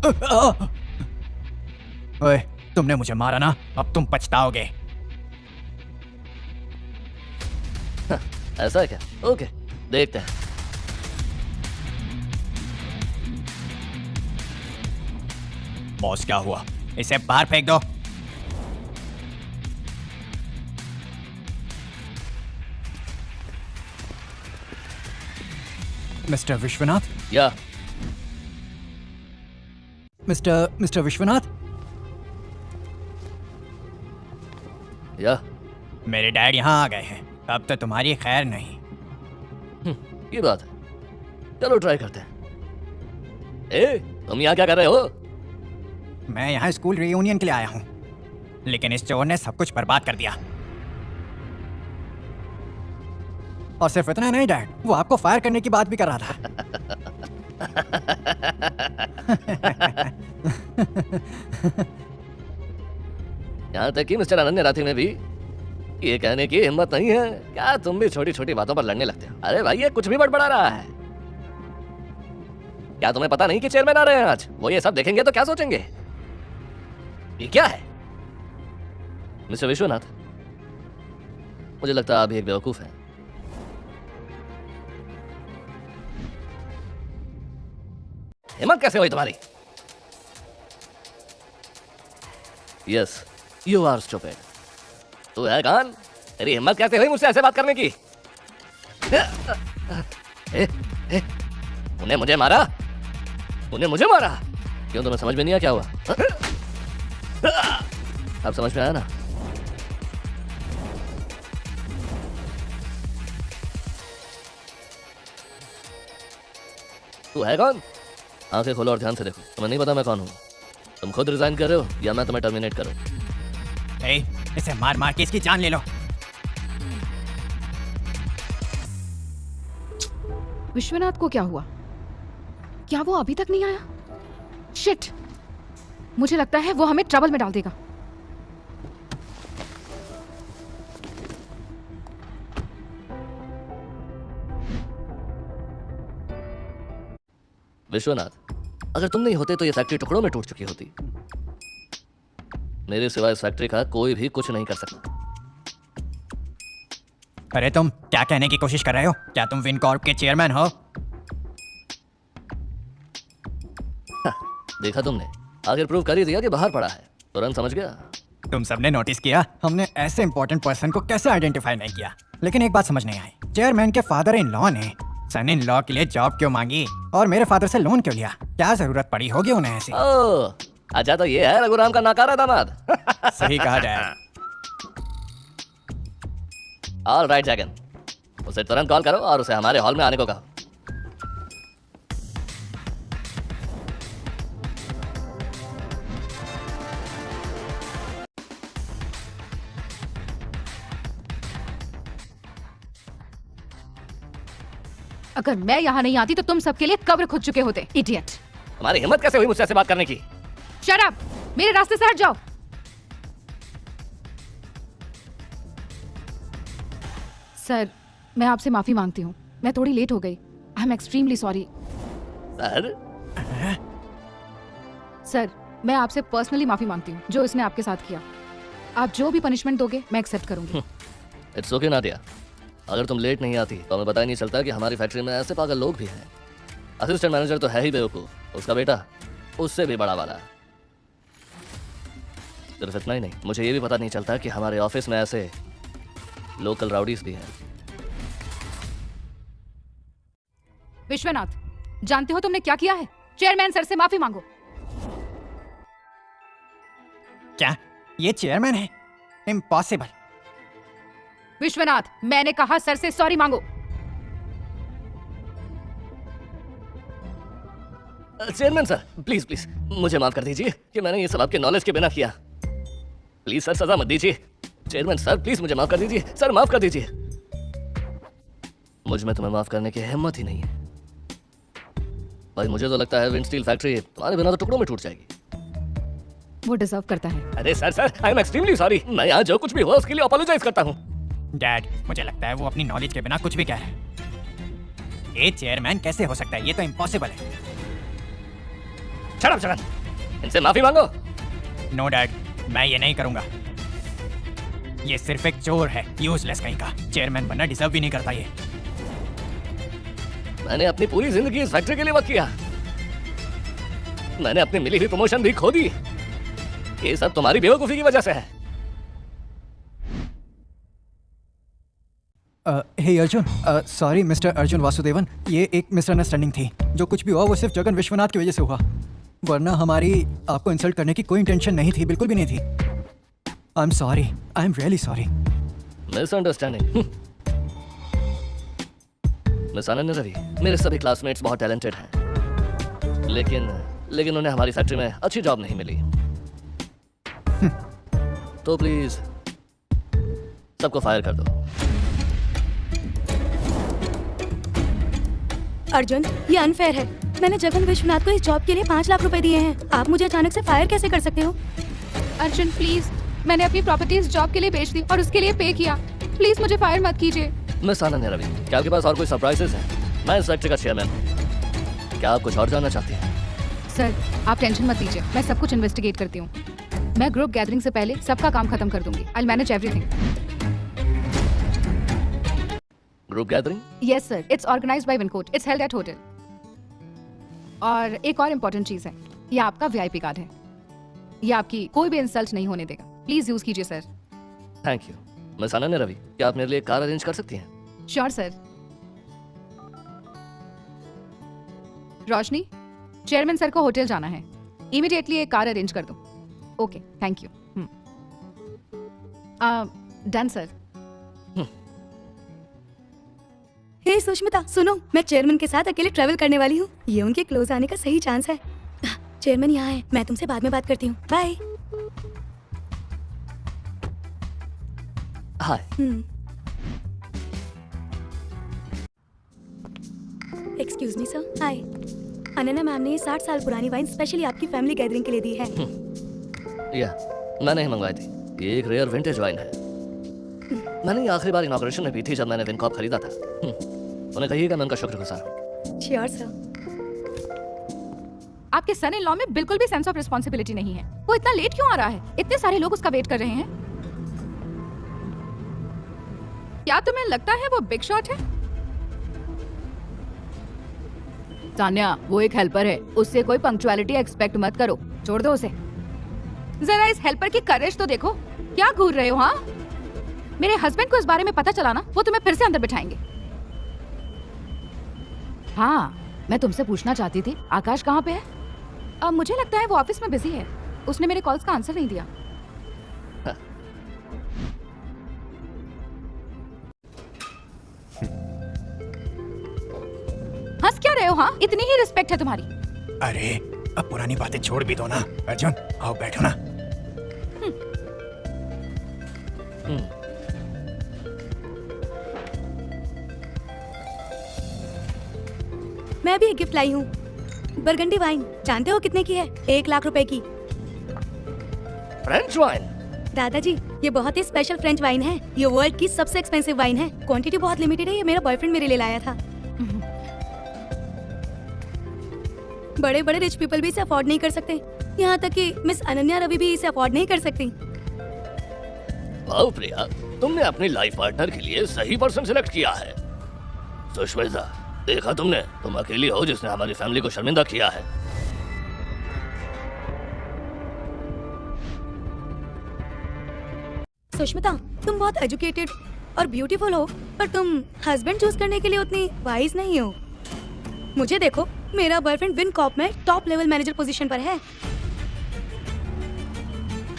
ओए, तुमने मुझे मारा ना, अब तुम पछताओगे। ऐसा है क्या? ओके, देखते हैं। बॉस, क्या हुआ? इसे बाहर फेंक दो। मिस्टर विश्वनाथ, या मिस्टर विश्वनाथ, या मेरे डैड यहाँ आ गए हैं। अब तो तुम्हारी खैर नहीं। ये बात है। चलो ट्राई करते हैं। ए, तुम यहाँ क्या कर रहे हो? मैं यहाँ स्कूल रियूनियन के लिए आया हूँ, लेकिन इस चोर ने सब कुछ बर्बाद कर दिया। और सिर्फ इतना नहीं डैड, वो आपको फायर करने की बात भी कर रहा था। यहाँ तक कि मिस्टर अनन्य राठी में भी ये कहने की हिम्मत नहीं है। क्या तुम भी छोटी छोटी बातों पर लड़ने लगते हो? अरे भाई, ये कुछ भी बड़बड़ा रहा है। क्या तुम्हें पता नहीं कि चेयरमैन आ रहे हैं आज? वो ये सब देखेंगे तो क्या सोचेंगे? ये क्या है? मिस्टर विश्वनाथ, मुझे लगता है आप भी एक बेवकूफ हैं। हिम्मत कैसे हुई तुम्हारी? Yes, you are stupid. तू है कौन? तेरी हिम्मत कैसे हुई मुझसे ऐसे बात करने की? उन्हें मुझे मारा? उन्हें मुझे मारा? क्यों, तुम्हें समझ में नहीं आया क्या हुआ? अब समझ में आया ना? तू है कौन? आंखें खोलो और ध्यान से देखो। तुम्हें नहीं पता मैं कौन हूँ? तुम खुद रिजाइन कर रहे हो या मैं तुम्हें टर्मिनेट करूँ? इसे मार मार के इसकी जान ले लो। विश्वनाथ को क्या हुआ? क्या वो अभी तक नहीं आया? शिट, मुझे लगता है वो हमें ट्रबल में डाल देगा। विश्वनाथ, अगर तुम नहीं होते तो ये फैक्ट्री टुकड़ों में टूट चुकी होती। मेरे सिवाय इस फैक्ट्री का कोई भी कुछ नहीं कर सकता। अरे तुम क्या कहने की कोशिश कर रहे हो? क्या तुम विनकॉर्प के चेयरमैन हो? देखा तुमने, आखिर प्रूव कर ही दिया कि बाहर पड़ा है। तुरंत समझ गया। तुम सबने नोटिस किया हमने ऐसे इंपॉर्टेंट पर्सन को कैसे आइडेंटिफाई नहीं किया। लेकिन एक बात समझ नहीं आई, चेयरमैन के फादर इन लॉ ने सन इन लॉ के लिए जॉब क्यों मांगी और मेरे फादर से लोन क्यों लिया? क्या जरूरत पड़ी होगी उन्हें ऐसी? ओह, अच्छा तो ये है रघुराम का नाकारा दामाद। सही कहा डैड। ऑल राइट जैगन, उसे तुरंत कॉल करो और उसे हमारे हॉल में आने को कहो। अगर मैं यहाँ नहीं आती तो तुम सबके लिए कब्र खुद चुके होते, इडियट। तुम्हारी हिम्मत कैसे हुई मुझसे ऐसे बात करने की? शट अप, मेरे रास्ते से हट जाओ। सर, मैं आपसे माफी मांगती हूँ। मैं थोड़ी लेट हो गई। I am extremely sorry. Sir, sir, मैं आपसे पर्सनली माफी मांगती हूँ जो इसने आपके साथ किया। आप जो भी पनिशमेंट दोगे मैं एक्सेप्ट करूंगी। इट्स ओके नादिया, अगर तुम लेट नहीं आती तो हमें पता ही नहीं चलता कि हमारी फैक्ट्री में ऐसे पागल लोग भी हैं। असिस्टेंट मैनेजर तो है ही बेवकूफ, उसका बेटा उससे भी बड़ा वाला। सिर्फ इतना ही नहीं, मुझे ये भी पता नहीं चलता कि हमारे ऑफिस में ऐसे लोकल राउडीज भी हैं। विश्वनाथ, जानते हो तुमने क्या किया है? चेयरमैन सर से माफी मांगो। क्या ये चेयरमैन है? इम्पॉसिबल। विश्वनाथ, मैंने कहा सर से सॉरी मांगो। चेयरमैन सर, प्लीज प्लीज मुझे माफ कर दीजिए कि मैंने ये सब आपके नॉलेज के बिना किया। प्लीज सर, सजा मत दीजिए। चेयरमैन सर, प्लीज मुझे माफ कर दीजिए। सर माफ कर दीजिए। मुझ में तुम्हें माफ करने की हिम्मत ही नहीं है भाई। मुझे तो लगता है विंड स्टील फैक्ट्री तुम्हारे बिना तो टुकड़ों में टूट जाएगी। वो डिजर्व करता है। अरे sir, I am extremely sorry. मैं यहाँ जो कुछ भी हुआ उसके लिए अपोलोजाइज करता हूँ। डैड, मुझे लगता है वो अपनी नॉलेज के बिना कुछ भी कह रहा है। ये चेयरमैन कैसे हो सकता है? ये तो इम्पॉसिबल है। शट अप शरण, इनसे माफी मांगो। नो डैड, मैं ये नहीं करूंगा। ये सिर्फ एक चोर है, यूजलेस कहीं का। चेयरमैन बनना डिजर्व भी नहीं करता ये। मैंने अपनी पूरी जिंदगी इस फैक्ट्री के लिए वक्त किया। मैंने अपनी मिली हुई प्रमोशन भी खो दी। ये सब तुम्हारी बेवकूफी की वजह से है। हे अर्जुन, सॉरी मिस्टर अर्जुन वासुदेवन, ये एक मिसअंडरस्टैंडिंग थी। जो कुछ भी हुआ वो सिर्फ जगन विश्वनाथ की वजह से हुआ, वरना हमारी आपको इंसल्ट करने की कोई इंटेंशन नहीं थी, बिल्कुल भी नहीं थी। I am sorry, I am really sorry. Misunderstanding. Miss Ananya Ravi, मेरे सभी क्लासमेट्स बहुत टैलेंटेड हैं, लेकिन उन्हें हमारी फैक्ट्री में अच्छी जॉब नहीं मिली। तो प्लीज सबको फायर कर दो। अर्जुन, ये अनफेयर है। मैंने जगन विश्वनाथ को इस जॉब के लिए 5 लाख रुपए दिए हैं। आप मुझे अचानक से फायर कैसे कर सकते हो? अर्जुन प्लीज, मैंने अपनी प्रॉपर्टीज जॉब के लिए बेच दी और उसके लिए पे किया। प्लीज मुझे फायर मत कीजिए। मिस अनन्या रवि, क्या आपके पास और कोई सरप्राइजेस हैं? मैं इस फैक्ट्री का चेयरमैन हूँ। क्या आप कुछ और जानना चाहते हैं? सर, आप टेंशन मत लीजिए, मैं सब कुछ इन्वेस्टिगेट करती हूँ। मैं ग्रुप गैदरिंग से पहले सबका काम खत्म कर दूंगी। I will manage everything. Group gathering? Yes sir, it's organised by Wincott. It's held at hotel. और एक और इम्पोर्टेंट चीज है, ये आपका वीआईपी कार्ड है। ये आपकी कोई भी इंसल्ट नहीं होने देगा। प्लीज यूज कीजिए sir. Thank you. Miss Ananya Ravi, क्या आप मेरे लिए कार अरेंज कर सकती हैं? Sure sir. Roshni, chairman sir को होटल जाना है। इमीडिएटली एक कार अरेंज कर दो। Okay, thank you. Done sir. Hey Sushmita, सुनो, मैं चेयरमैन के साथ अकेले ट्रैवल करने वाली हूँ। ये उनके क्लोज आने का सही चांस है। चेयरमैन यहाँ है, मैं तुमसे बाद में बात करती हूँ। Bye. Hi. Excuse me sir. Hi. Ananya ma'am ने ये 60 साल पुरानी वाइन स्पेशली आपकी फैमिली गैदरिंग के लिए दी है। या मैंने ही मंगवाई थी। ये एक रेयर विंटेज वाइन है। मैंने ये आखिरी बार इनॉग्रेशन में पी थी जब मैंने विनकॉप खरीदा था। उन्हें कहिएगा मैं उनका शुक्रगुजार हूँ। Sure sir. आपके सन इन लॉ में बिल्कुल भी सेंस ऑफ रिस्पॉन्सिबिलिटी नहीं है। वो इतना लेट क्यों आ रहा है? इतने सारे लोग उसका वेट कर रहे हैं। क्या तुम्हें लगता है वो बिग शॉट है? तान्या, वो एक हेल्पर है, उससे कोई पंक्चुअलिटी एक्सपेक्ट मत करो। छोड़ दो उसे। जरा इस हेल्पर की करेज तो देखो। क्या घूर रहे हो? हाँ, मेरे हस्बैंड को इस बारे में पता चला ना, वो तुम्हें फिर से अंदर बिठाएंगे। हाँ, मैं तुमसे पूछना चाहती थी, आकाश कहाँ पे है? अब मुझे लगता है वो ऑफिस में बिजी है। उसने मेरे कॉल्स का आंसर नहीं दिया। हंस क्या रहे हो? हाँ, इतनी ही रिस्पेक्ट है तुम्हारी। अरे अब पुरानी बातें छोड़ भी दो ना। अर्जुन, आओ बैठो ना। मैं भी एक गिफ्ट लाई हूँ, बरगंडी वाइन। जानते हो कितने की है? 1 लाख रुपए की। French wine? दादाजी, ये बहुत ही स्पेशल फ्रेंच वाइन है। ये वर्ल्ड की सबसे एक्सपेंसिव वाइन है। क्वांटिटी बहुत लिमिटेड है। ये मेरा बॉयफ्रेंड मेरे लिए लाया था। बड़े बड़े रिच पीपल भी इसे अफोर्ड नहीं कर सकते। यहाँ तक कि मिस अनन्या रवि भी इसे अफोर्ड नहीं कर सकती। वाह प्रिया, तुमने अपनी लाइफ पार्टनर के लिए सही पर्सन सिलेक्ट किया है। सुष्मिता, देखा तुमने, तुम अकेली हो जिसने हमारी फैमिली को शर्मिंदा किया है। सुष्मिता, तुम बहुत एजुकेटेड और ब्यूटीफुल हो, पर तुम हस्बैंड चूज करने के लिए उतनी वाइज नहीं हो। मुझे देखो, मेरा बॉयफ्रेंड विन कॉर्प में टॉप लेवल मैनेजर पोजीशन पर है।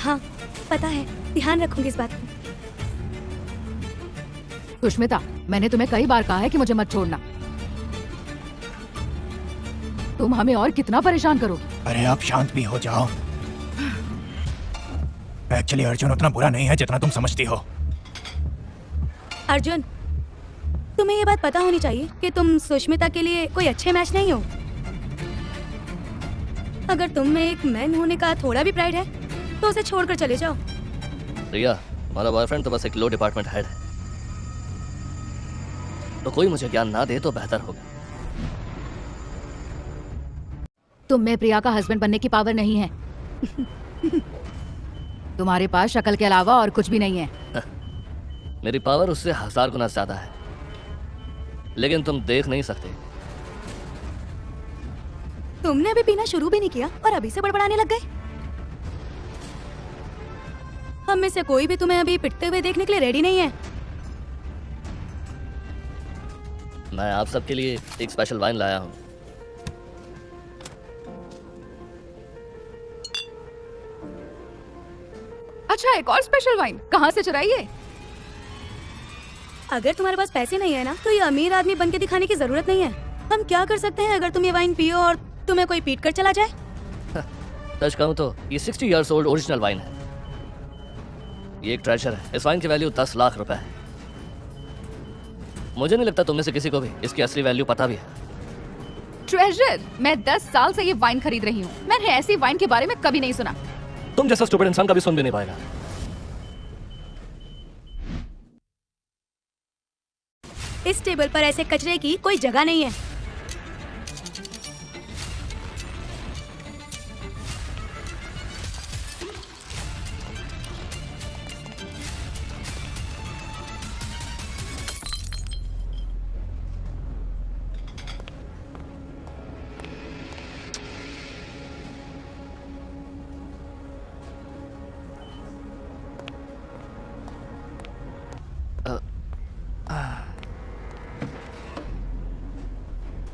हाँ, पता है, ध्यान रखूंगी इस बात को। सुष्मिता, मैंने तुम्हें कई बार कहा है कि मुझे मत छोड़ना। तुम हमें और कितना परेशान करोगी? अरे आप शांत भी हो जाओ। एक्चुअली अर्जुन उतना बुरा नहीं है जितना तुम समझती हो। अर्जुन, तुम्हें ये बात पता होनी चाहिए कि तुम सुष्मिता के लिए कोई अच्छे मैच नहीं हो। अगर तुम में एक मैन होने का थोड़ा भी प्राइड है तो उसे छोड़कर चले जाओ। प्रिया, हमारा बॉयफ्रेंड तो बस एक लो डिपार्टमेंट हेड है, तो कोई मुझे ज्ञान ना दे तो बेहतर होगा। तुम में प्रिया का हस्बैंड बनने की पावर नहीं है। तुम्हारे पास शक्ल के अलावा और कुछ भी नहीं है। मेरी पावर उससे 1000 गुना ज्यादा है, लेकिन तुम देख नहीं सकते। तुमने अभी पीना शुरू भी नहीं किया और अभी से बड़बड़ाने लग गए। हम में से कोई भी तुम्हें अभी पिटते हुए देखने के लिए रेडी नहीं है। मैं आप सबके लिए एक स्पेशल वाइन लाया हूँ। अच्छा, एक और स्पेशल वाइन कहाँ से चुराई है? अगर तुम्हारे पास पैसे नहीं है ना, तो ये अमीर आदमी बन के दिखाने की जरूरत नहीं है। हम क्या कर सकते हैं अगर तुम ये वाइन पियो और तुम्हें कोई पीट कर चला जाए? सच कहूँ तो ये 60 इयर्स ओल्ड ओरिजिनल वाइन है। ये एक ट्रेजर है। इस वाइन की वैल्यू 10 लाख रुपए है। मुझे नहीं लगता तुमने से किसी को भी इसकी असली वैल्यू पता भी है। ट्रेजर? मैं 10 साल से ये वाइन खरीद रही हूँ। मैंने ऐसी वाइन के बारे में कभी नहीं सुना। तुम जैसा स्टूपिड इंसान कभी सुन भी नहीं पाएगा। इस टेबल पर ऐसे कचरे की कोई जगह नहीं है।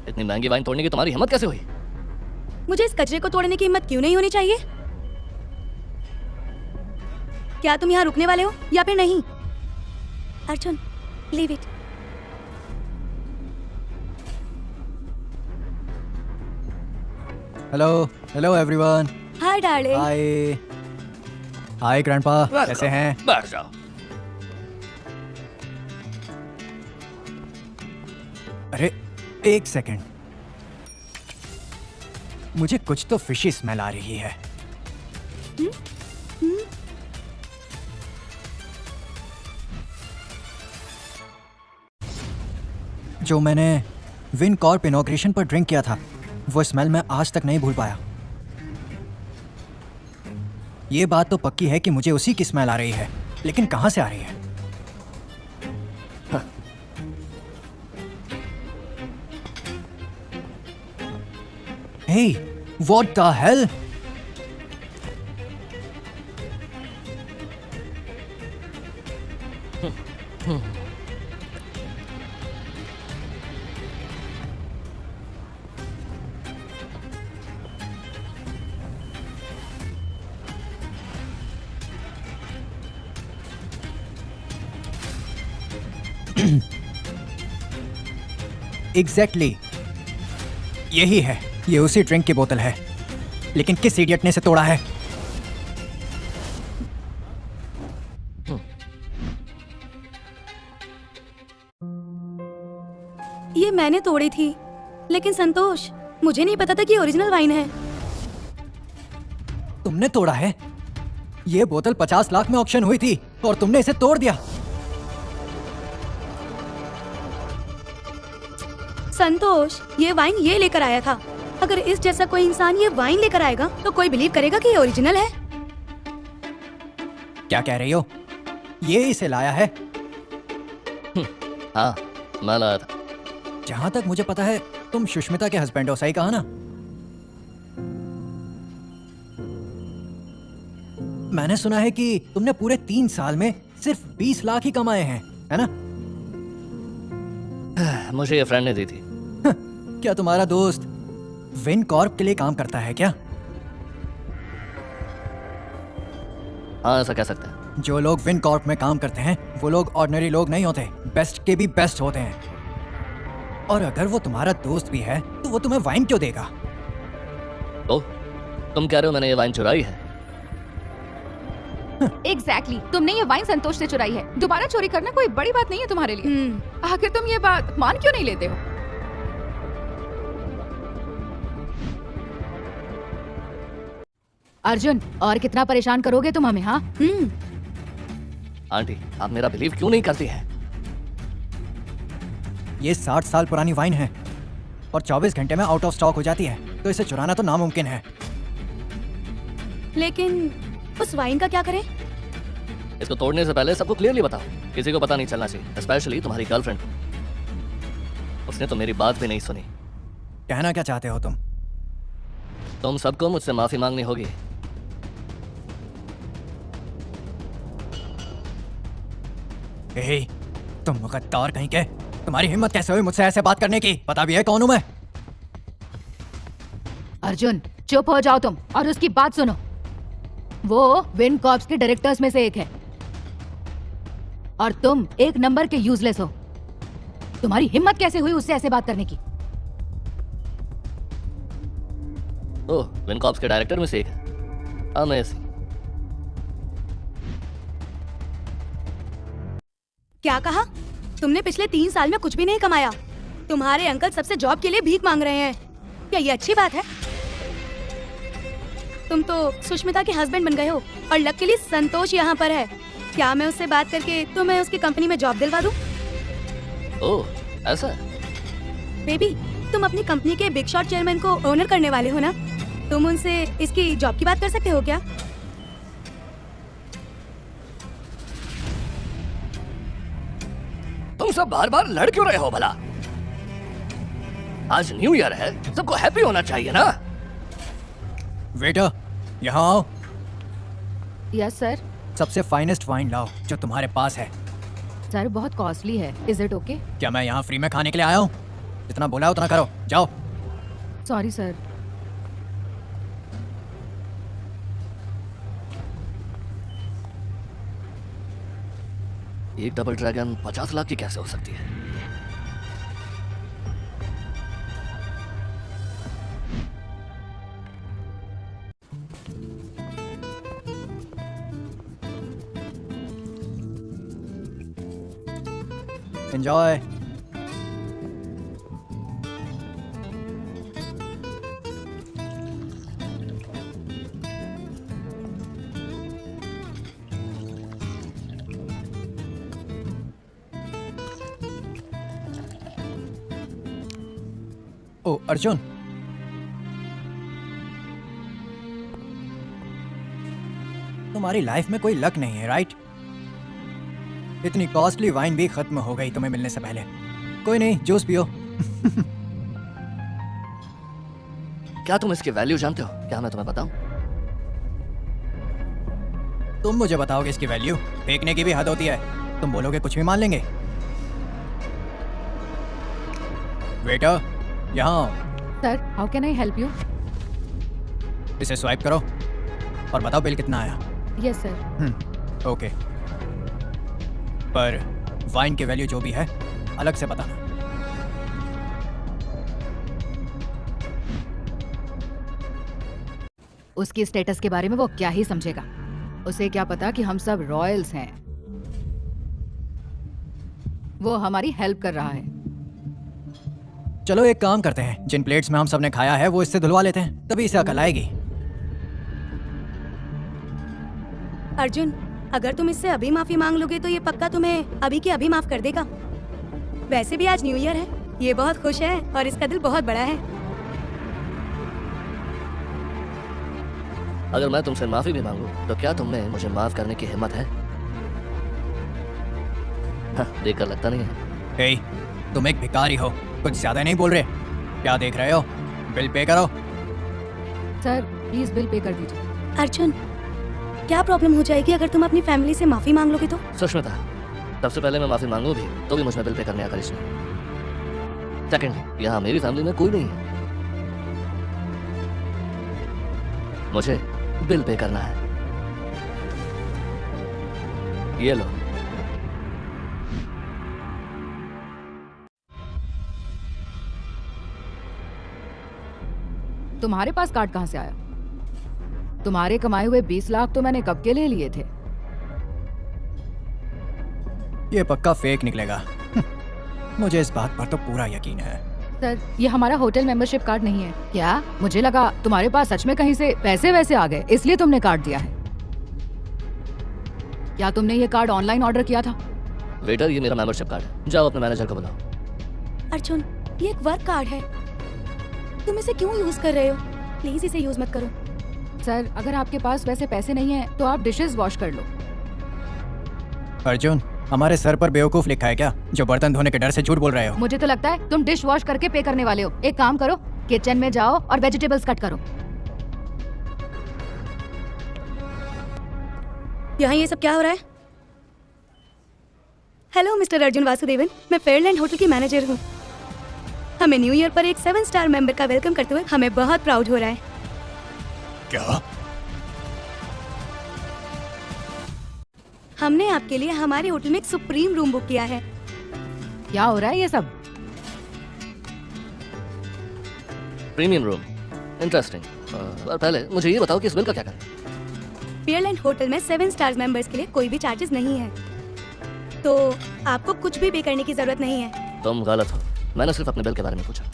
इतनी महंगी वाइन तोड़ने की तुम्हारी हिम्मत कैसे हुई? मुझे इस कचरे को तोड़ने की हिम्मत क्यों नहीं होनी चाहिए? क्या तुम यहाँ रुकने वाले हो या फिर नहीं? Arjun, leave it. Hello hello everyone. Hi darling. Hi hi grandpa, कैसे हैं? बैठ जाओ। अरे एक सेकंड, मुझे कुछ तो फिशी स्मेल आ रही है। जो मैंने विन कॉर्प इनॉग्रेशन पर ड्रिंक किया था, वो स्मेल मैं आज तक नहीं भूल पाया। ये बात तो पक्की है कि मुझे उसी की स्मेल आ रही है, लेकिन कहां से आ रही है? Hey, what the hell? Exactly. यही है, ये उसी ड्रिंक की बोतल है, लेकिन किस इडियट ने इसे तोड़ा है? ये मैंने तोड़ी थी, लेकिन संतोष, मुझे नहीं पता था कि ये ओरिजिनल वाइन है। तुमने तोड़ा है? ये बोतल 50 लाख में ऑक्शन हुई थी और तुमने इसे तोड़ दिया। संतोष, ये वाइन ये लेकर आया था। अगर इस जैसा कोई इंसान ये वाइन लेकर आएगा तो कोई बिलीव करेगा कि ये ओरिजिनल है। क्या कह रही हो? ये इसे लाया है। हाँ, मैं लाया था। जहां तक मुझे पता है तुम सुष्मिता के हस्बैंड हो, सही कहा ना? मैंने सुना है कि तुमने पूरे 3 साल में सिर्फ 20 लाख ही कमाए हैं, है ना? मुझे ये फ्रेंड ने दी थी। क्या तुम्हारा दोस्त विन कॉर्प के लिए काम करता है क्या? हाँ, ऐसा कह सकते हैं। जो लोग विन कॉर्प में काम करते हैं वो लोग ऑर्डिनरी लोग नहीं होते, बेस्ट के भी बेस्ट होते हैं। और अगर वो तुम्हारा दोस्त भी है तो वो तुम्हें वाइन क्यों देगा? तो तुम कह रहे हो मैंने ये वाइन चुराई है? एग्जैक्टली तुमने ये वाइन संतोष से चुराई है। दोबारा चोरी करना कोई बड़ी बात नहीं है तुम्हारे लिए। आखिर तुम ये बात मान क्यों नहीं लेते हो? अर्जुन, और कितना परेशान करोगे तुम हमें? हाँ, आंटी, आप मेरा बिलीव क्यों नहीं करती हैं? ये 60 साल पुरानी वाइन है और 24 घंटे में आउट ऑफ स्टॉक हो जाती है, तो इसे चुराना तो नामुमकिन है। लेकिन उस वाइन का क्या करें? इसको तोड़ने से पहले सबको क्लियरली बताओ, किसी को पता नहीं चलना चाहिए, स्पेशली तुम्हारी गर्लफ्रेंड को। उसने तो मेरी बात भी नहीं सुनी। कहना क्या चाहते हो तुम? तुम सबको मुझसे माफी मांगनी होगी। ए, तुम मुकद्दर कहीं के, तुम्हारी हिम्मत कैसे हुई मुझसे ऐसे बात करने की? पता भी है कौन हूं मैं? अर्जुन चुप हो जाओ तुम और उसकी बात सुनो। वो विन कॉर्प्स के डायरेक्टर्स में से एक है और तुम एक नंबर के यूजलेस हो। तुम्हारी हिम्मत कैसे हुई उससे ऐसे बात करने की? ओह, विन कॉर्प्स के डायरेक्टर में से एक है। अमेजिंग। क्या कहा? तुमने पिछले 3 साल में कुछ भी नहीं कमाया? तुम्हारे अंकल सबसे जॉब के लिए भीख मांग रहे हैं। क्या ये अच्छी बात है? तुम तो सुष्मिता के हस्बैंड बन गए हो और लकीली संतोष यहाँ पर है। क्या मैं उससे बात करके तुम्हें उसकी कंपनी में जॉब दिलवा दूं? ओह, ऐसा? बेबी, तुम अपनी कंपनी के बिग शॉट चेयरमैन को ओनर करने वाले हो ना? तुम उनसे इसकी जॉब की बात कर सकते हो क्या? तुम सब बार बार लड़ क्यों रहे हो भला? आज न्यू ईयर है, सबको हैप्पी होना चाहिए ना? वेटर, यहाँ आओ। Yes sir. सबसे फाइनेस्ट वाइन लाओ जो तुम्हारे पास है। सर बहुत कॉस्टली है, इज इट ओके? क्या मैं यहाँ फ्री में खाने के लिए आया हूँ? जितना बोला उतना करो, जाओ। Sorry sir. एक डबल ड्रैगन 50 लाख की कैसे हो सकती है? एंजॉय। ओ अर्जुन, तुम्हारी लाइफ में कोई लक नहीं है, राइट? इतनी कॉस्टली वाइन भी खत्म हो गई तुम्हें मिलने से पहले। कोई नहीं, जूस पियो। क्या तुम इसकी वैल्यू जानते हो? क्या मैं तुम्हें बताऊं? तुम मुझे बताओगे इसकी वैल्यू? फेंकने की भी हद होती है। तुम बोलोगे कुछ भी मान लेंगे। वेटर, यहाँ sir, how can I help you? इसे स्वाइप करो और बताओ बिल कितना आया। Yes sir. ओके, पर वाइन की वैल्यू जो भी है अलग से बताना। उसकी स्टेटस के बारे में वो क्या ही समझेगा? उसे क्या पता कि हम सब रॉयल्स हैं। वो हमारी हेल्प कर रहा है। चलो एक काम करते हैं, जिन प्लेट्स में हम सबने खाया है वो इससे धुलवा लेते हैं, तभी इसे अकल आएगी। अर्जुन, अगर तुम इससे अभी माफी मांग लोगे तो ये पक्का तुम्हें अभी की अभी माफ कर देगा। वैसे भी आज न्यू ईयर है, ये बहुत खुश है और इसका दिल बहुत बड़ा है। अगर मैं तुमसे माफी भी मांगू तो क्या तुम में मुझे माफ करने की हिम्मत है? हाँ, देख कर लगता नहीं है। हे, तुम एक भिखारी हो, कुछ ज्यादा नहीं बोल रहे? क्या देख रहे हो? बिल पे करो। सर प्लीज बिल पे कर दीजिए। अर्जुन, क्या प्रॉब्लम हो जाएगी अगर तुम अपनी फैमिली से माफी मांग लोगे तो? सुष्मिता, सबसे पहले मैं माफी मांगू भी तो भी मुझ में बिल पे करने आकर इसने। सेकंड, यहाँ मेरी फैमिली में कोई नहीं है, मुझे बिल पे करना है। ये लो। तुम्हारे पास कार्ड कहाँ से आया? तुम्हारे कमाए हुए 20 लाख तो मैंने कब के ले लिए थे। ये पक्का फेक निकलेगा। मुझे इस बात पर तो पूरा यकीन है। सर ये हमारा होटल मेंबरशिप कार्ड नहीं है। क्या? मुझे लगा तुम्हारे पास सच में कहीं से पैसे वैसे आ गए इसलिए तुमने कार्ड दिया है। क्या तुमने ये कार्ड ऑनलाइन ऑर्डर किया था? वेटर, ये मेरा मेंबरशिप कार्ड है, जाओ अपने मैनेजर को बुलाओ। अर्जुन, ये एक वर्क कार्ड है, तुम इसे क्यों यूज कर रहे हो? प्लीज इसे यूज मत करो। सर अगर आपके पास वैसे पैसे नहीं है तो आप डिशेस वॉश कर लो। अर्जुन, हमारे सर पर बेवकूफ लिखा है क्या, जो बर्तन धोने के डर से झूठ बोल रहे हो? मुझे तो लगता है तुम डिश वॉश करके पे करने वाले हो। एक काम करो, किचन में जाओ और वेजिटेबल्स कट करो। यहाँ ये सब क्या हो रहा है? हेलो मिस्टर अर्जुन वासुदेवन, मैं फेयरलैंड होटल की मैनेजर हूँ। हमें न्यू ईयर पर एक 7 स्टार मेंबर का वेलकम करते हुए हमें बहुत प्राउड हो रहा है। क्या? हमने आपके लिए हमारे होटल में एक सुप्रीम रूम बुक किया है। क्या हो रहा है ये सब? Premium room, interesting. पर पहले मुझे ये बताओ कि इस बिल का क्या करें? फेयरलैंड होटल में 7 स्टार्स मेंबर्स के लिए कोई भी चार्जेस नहीं है, तो आपको कुछ भी पे करने की जरूरत नहीं है। तुम गलत हो, मैंने सिर्फ अपने बिल के बारे में पूछा।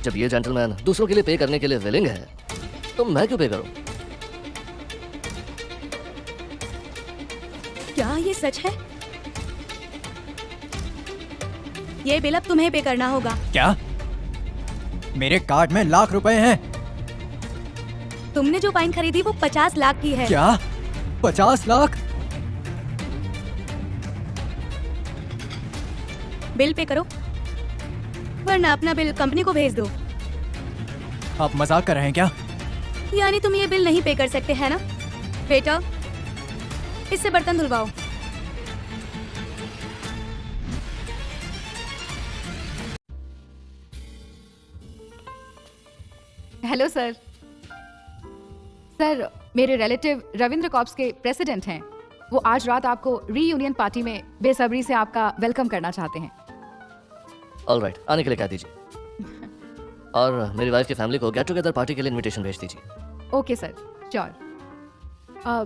जब ये जेंटलमैन दूसरों के लिए पे करने के लिए विलिंग है तो मैं क्यों पे करूं? क्या ये सच है? ये बिल अब तुम्हें पे करना होगा। क्या? मेरे कार्ड में लाख रुपए हैं। तुमने जो वाइन खरीदी वो 50 लाख की है। क्या? 50 लाख? बिल पे करो वरना अपना बिल कंपनी को भेज दो। आप मजाक कर रहे हैं क्या? यानी तुम ये बिल नहीं पे कर सकते है ना? बेटा, इससे बर्तन धुलवाओ। Hello sir. सर मेरे रिलेटिव रविंद्र कॉर्प्स के प्रेसिडेंट हैं। वो आज रात आपको रीयूनियन पार्टी में बेसब्री से आपका वेलकम करना चाहते हैं। ऑलराइट, आने के लिए कह दीजिए। और मेरी वाइफ की फैमिली को गेट टुगेदर पार्टी के लिए इनविटेशन भेज दीजिए। Okay sir, sure.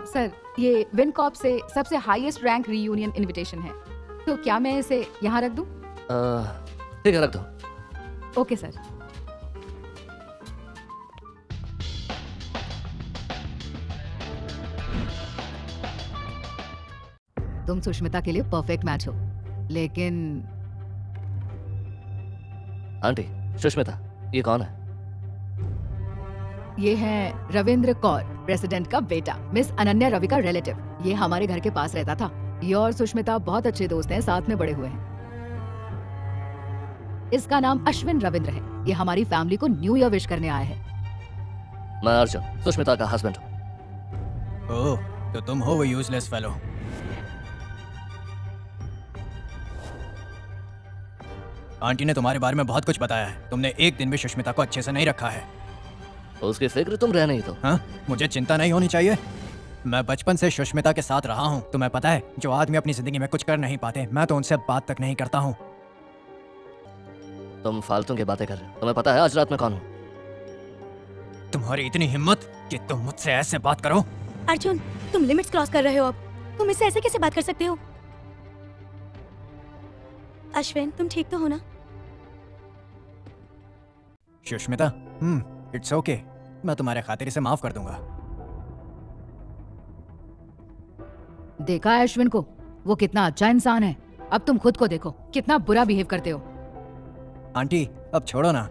सर ये विन कॉर्प से सबसे हाईएस्ट रैंक रीयूनियन इनविटेशन है, तो क्या मैं इसे यहाँ रख दूँ? ठीक है, रख दो। Okay sir. तुम सुष्मिता के लिए परफेक्ट मैच हो, लेकिन आंटी, सुष्मिता, ये कौन है? ये है रविंद्र कौर, प्रेसिडेंट का बेटा, मिस अनन्या रवि का रिलेटिव। ये हमारे घर के पास रहता था। ये और सुष्मिता बहुत अच्छे दोस्त हैं, साथ में बड़े हुए हैं। इसका नाम अश्विन रविंद्र है। ये हमारी फैमिली को न्यू ईयर विश करने आया है। मैं अर्जुन, सुष्मिता का हस्बैंड हूँ। ओह, तो तुम हो वो यूजलेस फेलो। आंटी ने तुम्हारे बारे में बहुत कुछ बताया है। तुमने एक दिन भी सुष्मिता को अच्छे से नहीं रखा है। उसकी फिक्र तुम रह नहीं तो। हाँ, मुझे चिंता नहीं होनी चाहिए। मैं बचपन से सुष्मिता के साथ रहा हूँ। तुम्हें पता है, जो आदमी अपनी जिंदगी में कुछ कर नहीं पाते, मैं तो उनसे बात तक नहीं करता हूँ। तुम फालतू की बातें कर रहे हो। तुम्हें पता है आज रात में कौन हूँ? तुम्हारी इतनी हिम्मत कि तुम मुझसे ऐसे बात करो? अर्जुन, तुम लिमिट्स क्रॉस कर रहे हो। अब तुम इससे ऐसे कैसे बात कर सकते हो? अश्विन, तुम ठीक तो हो ना? Sushmita, it's okay. मैं तुम्हारे खातिर इसे माफ कर दूंगा। देखा है अश्विन को, वो कितना अच्छा इंसान है। अब तुम खुद को देखो, कितना बुरा बिहेव करते हो। आंटी, अब छोड़ो ना।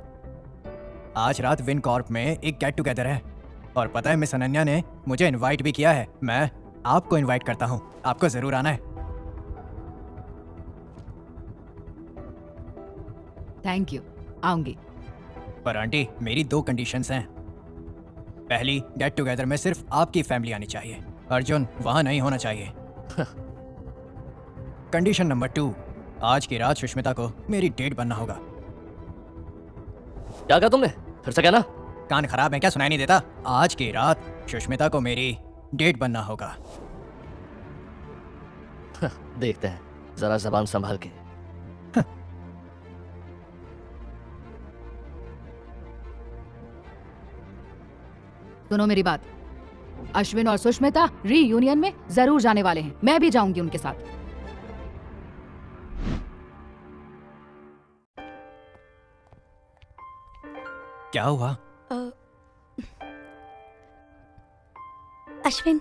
आज रात विन कॉर्प में एक गेट टुगेदर है और पता है मिस अनन्या ने मुझे इनवाइट भी किया है। मैं आपको इनवाइट करता हूँ, आपको जरूर आना है। थैंक यू, आऊंगी। पर आंटी मेरी 2 कंडीशंस हैं। पहली, गेट टुगेदर में सिर्फ आपकी फैमिली आनी चाहिए, अर्जुन वहां नहीं होना चाहिए। कंडीशन नंबर 2, आज की रात सुष्मिता को मेरी डेट बनना होगा। क्या कहा तुमने? फिर से कहना। कान खराब है क्या, सुनाई नहीं देता? आज की रात सुष्मिता को मेरी डेट बनना होगा। देखते हैं, जरा जबान संभाल के। सुनो मेरी बात, अश्विन और सुष्मिता रीयूनियन में जरूर जाने वाले हैं। मैं भी जाऊंगी उनके साथ। क्या हुआ? अश्विन,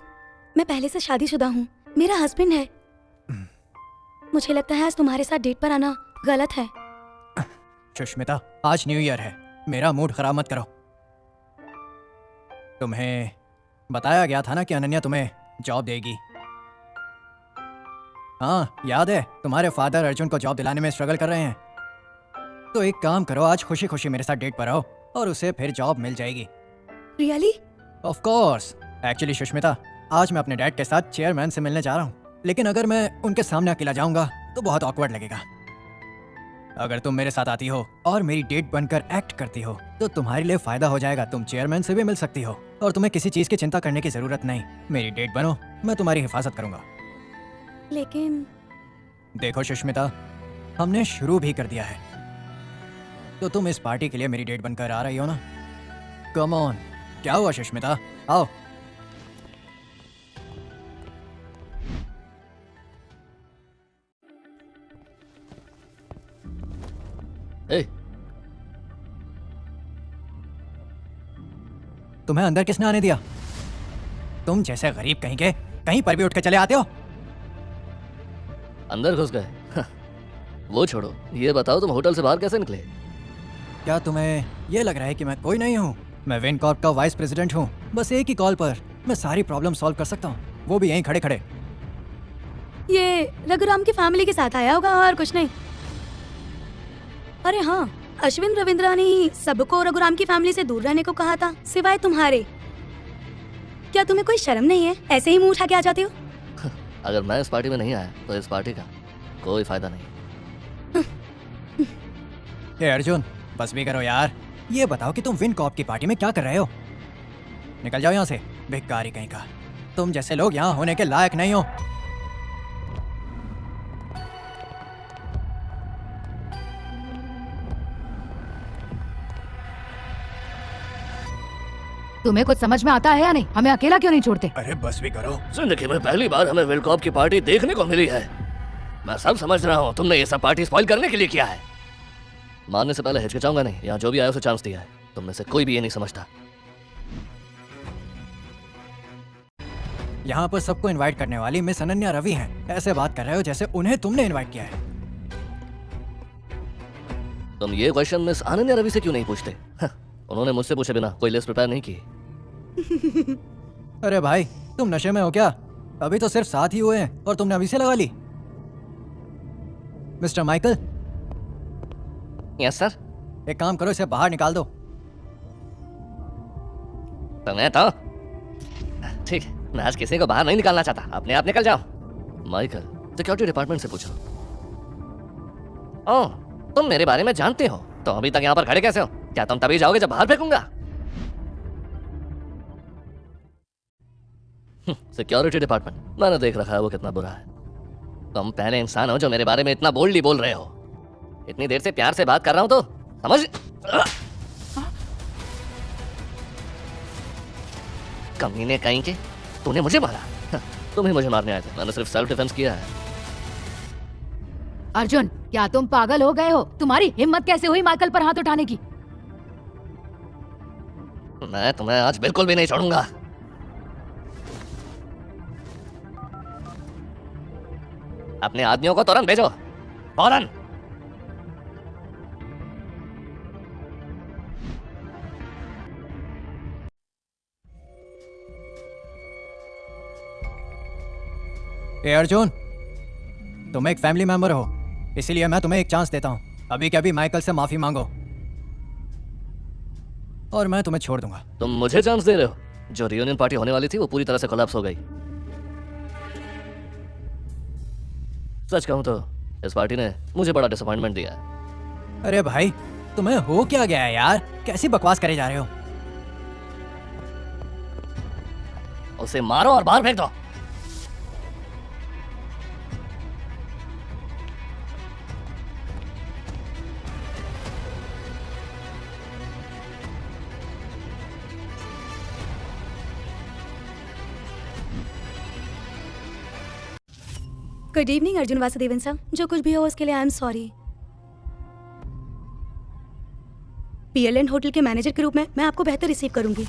मैं पहले से शादीशुदा हूँ, मेरा हस्बैंड है। मुझे लगता है आज तुम्हारे साथ डेट पर आना गलत है। सुष्मिता, आज न्यू ईयर है, मेरा मूड खराब मत करो। तुम्हें बताया गया था ना कि अनन्या तुम्हें जॉब देगी। हाँ याद है, तुम्हारे फादर अर्जुन को जॉब दिलाने में स्ट्रगल कर रहे हैं। तो एक काम करो, आज खुशी खुशी मेरे साथ डेट पर आओ और उसे फिर जॉब मिल जाएगी। Really? Of course. Actually Sushmita, आज मैं अपने डैड के साथ चेयरमैन से मिलने जा रहा हूँ, लेकिन अगर मैं उनके सामने अकेला जाऊंगा तो बहुत ऑकवर्ड लगेगा। अगर तुम मेरे साथ आती हो और मेरी डेट बनकर एक्ट करती हो तो तुम्हारे लिए फायदा हो जाएगा। तुम चेयरमैन से भी मिल सकती हो और तुम्हें किसी चीज की चिंता करने की जरूरत नहीं। मेरी डेट बनो, मैं तुम्हारी हिफाजत करूंगा। लेकिन देखो सुष्मिता, हमने शुरू भी कर दिया है, तो तुम इस पार्टी के लिए मेरी डेट बनकर आ रही हो ना? Come on. क्या हुआ सुष्मिता, आओ। ए, तुम्हें अंदर किसने आने दिया? तुम जैसे गरीब कहीं के कहीं पर भी उठ के चले आते हो। अंदर घुस गए। वो छोड़ो, ये बताओ तुम होटल से बाहर कैसे निकले? क्या तुम्हें ये लग रहा है कि मैं कोई नहीं हूँ? मैं विन कॉर्प का वाइस प्रेसिडेंट हूँ। बस एक ही कॉल पर मैं सारी प्रॉब्लम सॉल्व कर सकता हूँ, वो भी यहीं खड़े खड़े। ये रघुराम की फैमिली के साथ आया होगा और कुछ नहीं। अरे हाँ, अश्विन रविंद्रा ने सबको रघुराम की फैमिली से दूर रहने को कहा था, सिवाय तुम्हारे। क्या तुम्हें कोई शर्म नहीं है? ऐसे ही मुंह उठा के आ जाते हो। अगर मैं इस पार्टी में नहीं आया तो इस पार्टी का कोई फायदा नहीं। हे अर्जुन, बस भी करो यार। ये बताओ कि तुम विन कॉर्प की पार्टी में क्या कर रहे हो? निकल जाओ यहाँ से, भिखारी कहीं का। तुम जैसे लोग यहाँ होने के लायक नहीं हो। तुम्हें कुछ समझ में आता है या नहीं? हमें अकेला क्यों नहीं छोड़ते? अरे बस भी करो। जिंदगी में पहली बार हमें विलकॉप की पार्टी देखने को मिली है। मैं सब समझ रहा हूँ, तुमने ये सब पार्टी स्पॉइल करने के लिए किया है। मानने से पहले हिचकिचाऊंगा नहीं, यहाँ जो भी आया उसे चांस दिया है। तुम में से कोई भी ये नहीं समझता। यहाँ पर सबको इनवाइट करने वाली मिस अनन्या रवि हैं। ऐसे बात कर रहे हो जैसे उन्हें तुमने इनवाइट किया है। तुम ये क्वेश्चन मिस अनन्या रवि से क्यों नहीं पूछते? उन्होंने मुझसे पूछे बिना कोई लिस्ट प्रिपेयर नहीं की। अरे भाई, तुम नशे में हो क्या? अभी तो सिर्फ 7 ही हुए हैं और तुमने अभी से लगा ली। Mister Michael. Yes sir. एक काम करो, इसे बाहर निकाल दो। तुम्हें तो ठीक है, मैं आज किसी को बाहर नहीं निकालना चाहता। अपने आप निकल जाओ। माइकल, सिक्योरिटी डिपार्टमेंट से पूछो। ओह, तुम मेरे बारे में जानते हो तो अभी तक यहाँ पर खड़े कैसे हो? क्या तुम तभी जाओगे जब बाहर फेंकूंगा? सिक्योरिटी डिपार्टमेंट, मैंने देख रखा है वो कितना बुरा है। तुम पहले इंसान हो जो मेरे बारे में इतना बोल्डली बोल रहे हो। इतनी देर से प्यार से बात कर रहा हूं तो समझ। कमीने कहीं के, तूने मुझे मारा। तुम ही मुझे मारने आए थे, मैंने सिर्फ सेल्फ डिफेंस किया है। अर्जुन, क्या तुम पागल हो गए हो? तुम्हारी हिम्मत कैसे हुई माइकल पर हाथ उठाने की? मैं तुम्हें आज बिल्कुल भी नहीं छोड़ूंगा। अपने आदमियों को तुरंत भेजो, फौरन। ए अर्जुन, तुम एक फैमिली मेंबर हो, इसीलिए मैं तुम्हें एक चांस देता हूँ। अभी के अभी माइकल से माफी मांगो और मैं तुम्हें छोड़ दूंगा। तुम मुझे चांस दे रहे हो? जो रियूनियन पार्टी होने वाली थी वो पूरी तरह से कोलैप्स हो गई। सच कहूं तो इस पार्टी ने मुझे बड़ा डिसअपॉइंटमेंट दिया है। अरे भाई तुम्हें हो क्या गया है यार, कैसी बकवास करे जा रहे हो? उसे मारो और बाहर फेंक दो। Good evening Arjun Vasudevan sir. जो कुछ भी हो उसके लिए आई एम सॉरी। पीएलएन होटल के मैनेजर के रूप में मैं आपको बेहतर रिसीव करूंगी।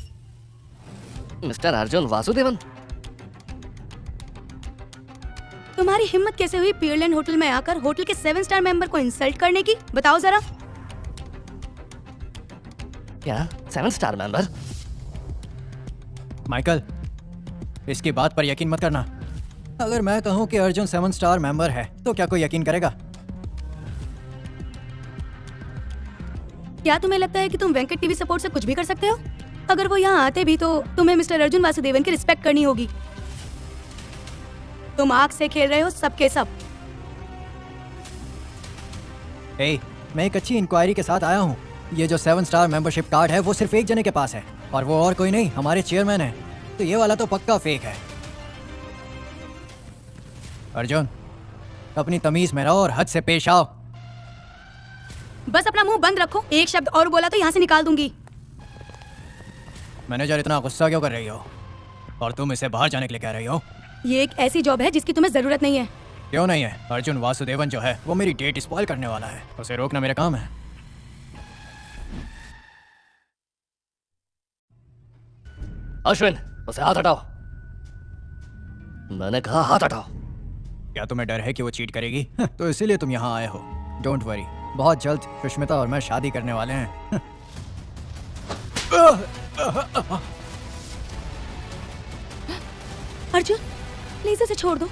मिस्टर अर्जुन वासुदेवन, तुम्हारी हिम्मत कैसे हुई पीएलएन होटल में आकर होटल के 7 स्टार मेंबर को इंसल्ट करने की? बताओ जरा। क्या 7 स्टार मेंबर? माइकल, इसकी बात पर यकीन मत करना। अगर मैं कहूं कि अर्जुन 7 स्टार मेंबर है तो क्या कोई यकीन करेगा? क्या तुम्हें लगता है कि तुम वेंकट टीवी सपोर्ट से कुछ भी कर सकते हो? अगर वो यहाँ आते भी तो तुम्हें मिस्टर अर्जुन वासुदेवन की रिस्पेक्ट करनी होगी। तुम आग से खेल रहे हो सबके सब। ए, मैं एक अच्छी इंक्वायरी के साथ आया हूँ। ये जो 7 स्टार मेंबरशिप कार्ड है वो सिर्फ एक जने के पास है और वो और कोई नहीं, हमारे चेयरमैन है। तो ये वाला तो पक्का फेक है। अर्जुन, अपनी तमीज में रहो और हद से पेश आओ। बस अपना मुंह बंद रखो, एक शब्द और बोला तो यहाँ से निकाल दूंगी। मैनेजर इतना गुस्सा क्यों कर रही हो? और तुम इसे बाहर जाने के लिए कह रही हो? ये एक ऐसी जॉब है जिसकी तुम्हें जरूरत नहीं है। क्यों नहीं है? अर्जुन वासुदेवन जो है वो मेरी डेट स्पॉइल करने वाला है। उसे रोकना मेरा काम है। अश्विन, उसे हाथ हटाओ। मैंने कहा हाथ हटाओ। क्या तुम्हें डर है कि वो चीट करेगी? तो इसीलिए तुम यहाँ आए हो। डोंट वरी, बहुत जल्द सुष्मिता और मैं शादी करने वाले हैं। अर्जुन प्लीज इसे छोड़ दो।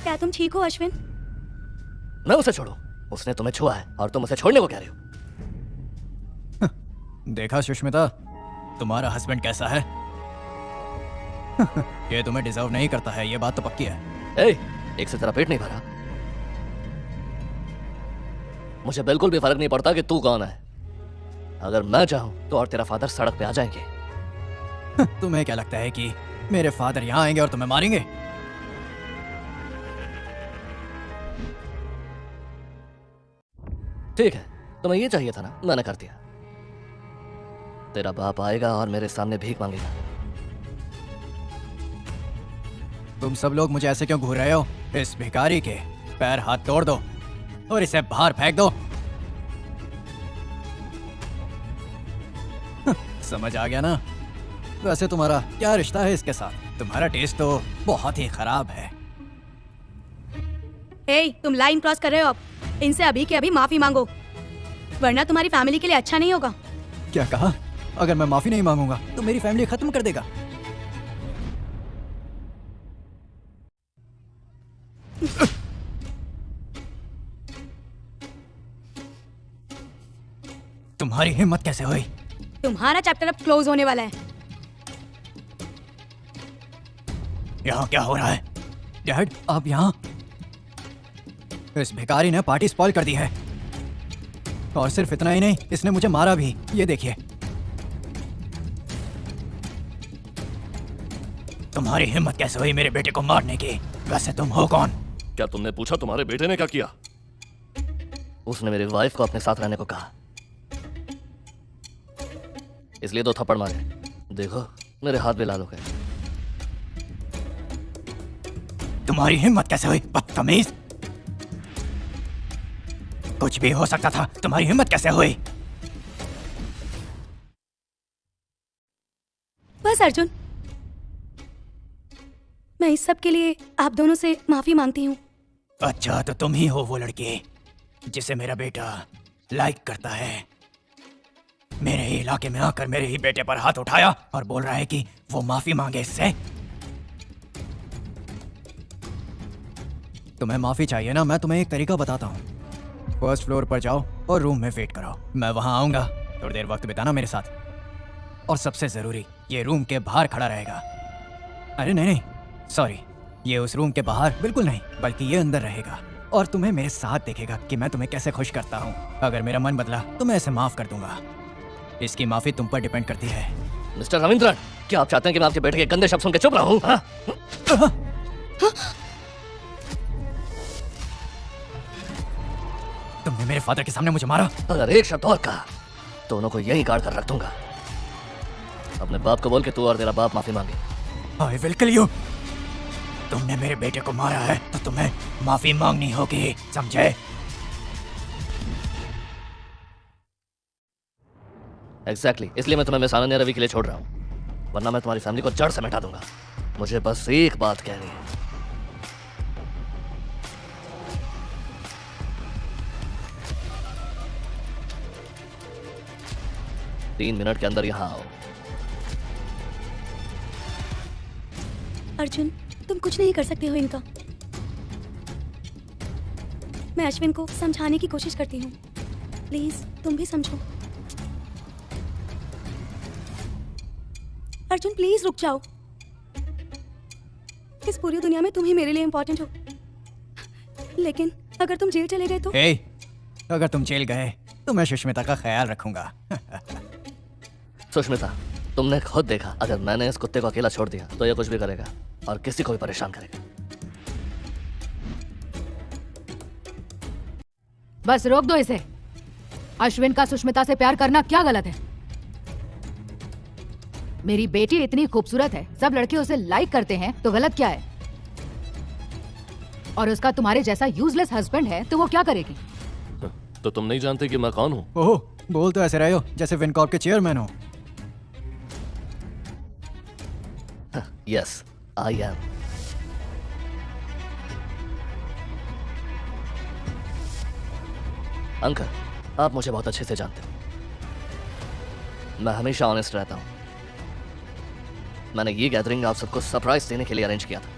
क्या तुम ठीक हो अश्विन? मैं उसे छोड़ू? उसने तुम्हें छुआ है और तुम उसे छोड़ने को कह रही हो? देखा सुष्मिता, तुम्हारा हस्बैंड कैसा है? ये तुम्हें डिजर्व नहीं करता है, ये बात तो पक्की है। ए, एक से तेरा पेट नहीं भरा? मुझे बिल्कुल भी फर्क नहीं पड़ता कि तू कौन है। अगर मैं चाहूं तो और तेरा फादर सड़क पे आ जाएंगे। तुम्हें क्या लगता है कि मेरे फादर यहाँ आएंगे और तुम्हें मारेंगे? ठीक है, तुम्हें ये चाहिए था ना, मैंने कर दिया। तेरा बाप आएगा और मेरे सामने भीख मांगेगा। तुम सब लोग मुझे ऐसे क्यों घूर रहे हो? इस भिखारी के पैर हाथ तोड़ दो और इसे बाहर फेंक दो। समझ आ गया ना? वैसे तुम्हारा क्या रिश्ता है इसके साथ? तुम्हारा टेस्ट तो बहुत ही खराब है। हे, तुम लाइन क्रॉस कर रहे हो अब। इनसे अभी के अभी माफी मांगो, वरना तुम्हारी फैमिली के लिए अच्छा नहीं होगा। क्या कहा? अगर मैं माफी नहीं मांगूंगा तो मेरी फैमिली खत्म कर देगा। तुम्हारी हिम्मत कैसे हुई? तुम्हारा चैप्टर अब क्लोज होने वाला है। यहाँ क्या हो रहा है? डैड, आप यहाँ? इस भिखारी ने पार्टी स्पॉइल कर दी है। और सिर्फ इतना ही नहीं, इसने मुझे मारा भी। ये देखिए। तुम्हारी हिम्मत कैसे हुई मेरे बेटे को मारने की? वैसे तुम हो कौन? क्या तुमने पूछा तुम्हारे बेटे ने क्या किया? उसने मेरी वाइफ को अपने साथ रहने को कहा, इसलिए 2 थप्पड़ मारे। देखो, मेरे हाथ भी लाल हो गए। तुम्हारी हिम्मत कैसे हुई, बदतमीज? कुछ भी हो सकता था, तुम्हारी हिम्मत कैसे हुई? बस अर्जुन, मैं इस सब के लिए आप दोनों से माफी मांगती हूँ। अच्छा, तो तुम ही हो वो लड़की जिसे मेरा बेटा लाइक करता है। मेरे ही इलाके में आकर मेरे ही बेटे पर हाथ उठाया और बोल रहा है कि वो माफी मांगे इससे। तुम्हें माफ़ी चाहिए ना, मैं तुम्हें एक तरीका बताता हूँ। फर्स्ट फ्लोर पर जाओ और रूम में वेट करो, मैं वहाँ आऊँगा। थोड़ी देर वक्त बिताना मेरे साथ, और सबसे ज़रूरी ये रूम के बाहर खड़ा रहेगा। अरे नहीं नहीं, सॉरी, ये उस रूम के बाहर बिल्कुल नहीं, बल्कि ये अंदर रहेगा और तुम्हें मेरे साथ देखेगा कि मैं तुम्हें कैसे खुश करता हूँ। अगर मेरा मन बदला तो मैं इसे माफ़ कर दूंगा। इसकी माफ़ी तुम पर डिपेंड करती है। मिस्टर रविंद्रन, क्या आप चाहते हैं कि मैं आपके बेटे के गंदे शब्द सुन के चुप रहूं? हाँ? तुमने मेरे फादर के सामने मुझे मारा। अगर एक शब्द और कहा दोनों को यहीं गाड़ कर रख दूंगा। अपने बाप को बोल के तू और तेरा बाप माफी मांगे। I will kill you. तुमने मेरे बेटे को मारा है तो तुम्हें माफी मांगनी होगी, समझे? एग्जैक्टली, इसलिए मैं तुम्हें मिस आनंद रवि के लिए छोड़ रहा हूँ, वरना मैं तुम्हारी फैमिली को जड़ से मिटा दूंगा। मुझे बस एक बात कहनी है। तीन मिनट के अंदर यहाँ आओ। अर्जुन, तुम कुछ नहीं कर सकते हो इनका। मैं अश्विन को समझाने की कोशिश करती हूँ, प्लीज तुम भी समझो। अर्जुन प्लीज रुक जाओ। इस पूरी दुनिया में तुम ही मेरे लिए इम्पोर्टेंट हो, लेकिन अगर तुम जेल चले गए तो? हे, अगर तुम जेल गए तो मैं सुष्मिता का ख्याल रखूंगा। सुष्मिता, तुमने खुद देखा, अगर मैंने इस कुत्ते को अकेला छोड़ दिया तो ये कुछ भी करेगा और किसी को भी परेशान करेगा। बस रोक दो इसे। अश्विन का सुष्मिता से प्यार करना क्या गलत है? मेरी बेटी इतनी खूबसूरत है, सब लड़के उसे लाइक करते हैं, तो गलत क्या है? और उसका तुम्हारे जैसा यूजलेस हस्बैंड है तो वो क्या करेगी? तो तुम नहीं जानते कि मैं कौन हूँ? ओह, बोल तो ऐसे रहे हो जैसे विनकॉर्प के चेयरमैन हो। Yes, I am. अंकल, आप मुझे बहुत अच्छे से जानते हो, मैं हमेशा ऑनेस्ट रहता हूं। मैंने ये गैदरिंग आप सबको सरप्राइज देने के लिए अरेंज किया था,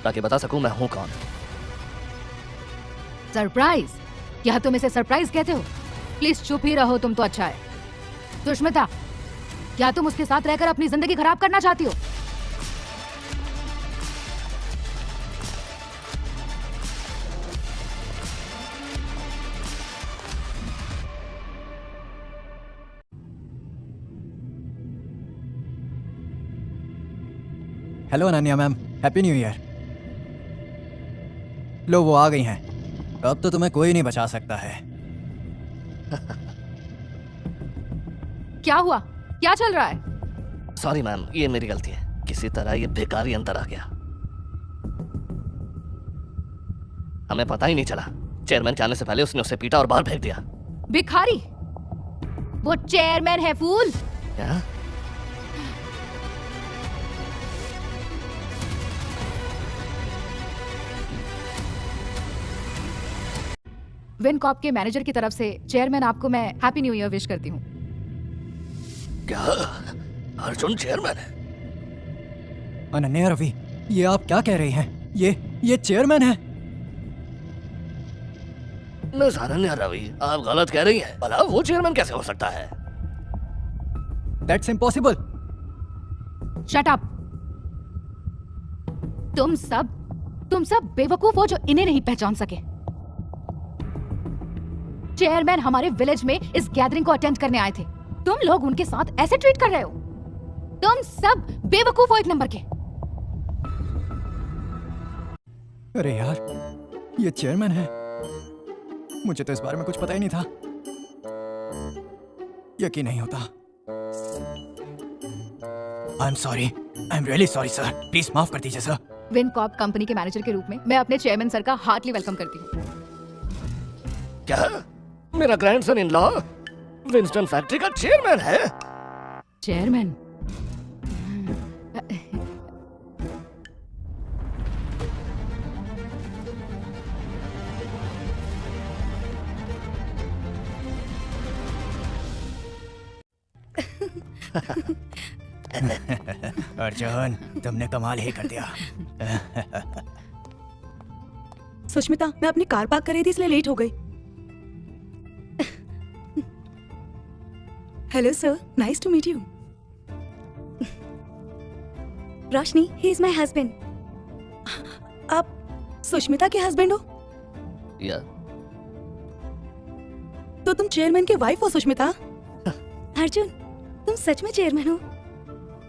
ताकि बता सकूं मैं हूं कौन। सरप्राइज? क्या तुम इसे सरप्राइज कहते हो? प्लीज चुप ही रहो, तुम तो अच्छा है। सुष्मिता, क्या तुम उसके साथ रहकर अपनी जिंदगी खराब करना चाहती हो? Hello Ananya ma'am, happy new year. लो वो आ गई हैं, अब तो तुम्हें कोई नहीं बचा सकता है। क्या हुआ? क्या चल रहा है? सॉरी मैम, ये मेरी गलती है, किसी तरह ये बेकारी अंतर आ गया। हमें पता ही नहीं चला, चेयरमैन के आने से पहले उसने उसे पीटा और बाहर फेंक दिया। भिखारी? वो चेयरमैन है, फूल। क्या? विनकॉर्प के मैनेजर की तरफ से चेयरमैन आपको मैं हैप्पी न्यू ईयर विश करती हूँ। क्या अर्जुन चेयरमैन है? अनन्या रवि, ये आप क्या कह रही हैं? ये चेयरमैन है। मिस अनन्या रवि, आप गलत कह रही हैं। भला वो चेयरमैन कैसे हो सकता है? That's impossible. Shut up. तुम सब बेवकूफ हो जो इन्हें नहीं पहचान सके। चेयरमैन हमारे विलेज में इस गैदरिंग को अटेंड करने आए थे, तुम लोग उनके साथ ऐसे ट्रीट कर रहे हो। तुम सब बेवकूफ हो एक नंबर के। अरे यार, ये चेयरमैन है। मुझे तो इस बारे में कुछ पता ही नहीं था। यकीन नहीं होता। आई am sorry, I am really sorry sir, please माफ कर दीजिए सर। विनकॉर्प कंपनी के मैनेजर के रूप में मैं अपने चेयरमैन सर का हार्टली वेलकम करती हूँ। क्या मेरा grandson in law Winston factory का चेयरमैन है? चेयरमैन? अर्जुन, तुमने कमाल ही कर दिया। सुष्मिता, मैं अपनी कार पार्क कर रही थी इसलिए लेट हो गई। Hello sir, nice to meet you. Roshni, he is my husband. आप सुष्मिता के हस्बैंड हो? या तो तुम चेयरमैन की वाइफ हो सुष्मिता? अर्जुन, तुम सच में चेयरमैन हो?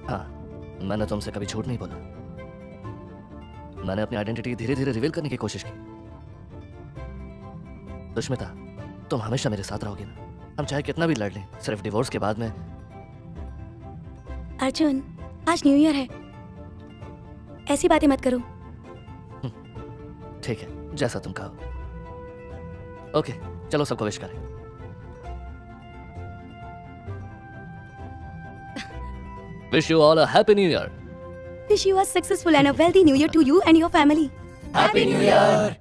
हाँ, मैंने तुमसे कभी झूठ नहीं बोला। मैंने अपनी आइडेंटिटी धीरे धीरे रिवील करने की कोशिश की। सुष्मिता, तुम हमेशा मेरे साथ रहोगी ना? हम चाहे कितना भी लड़ लें, सिर्फ डिवोर्स के बाद में। अर्जुन, आज न्यू ईयर है, ऐसी बातें मत करो। ठीक है, जैसा तुम कहो। ओके, चलो सबको विश करें। Wish you all a happy new year. Wish you a successful and a wealthy new year to you and your family. Happy new year.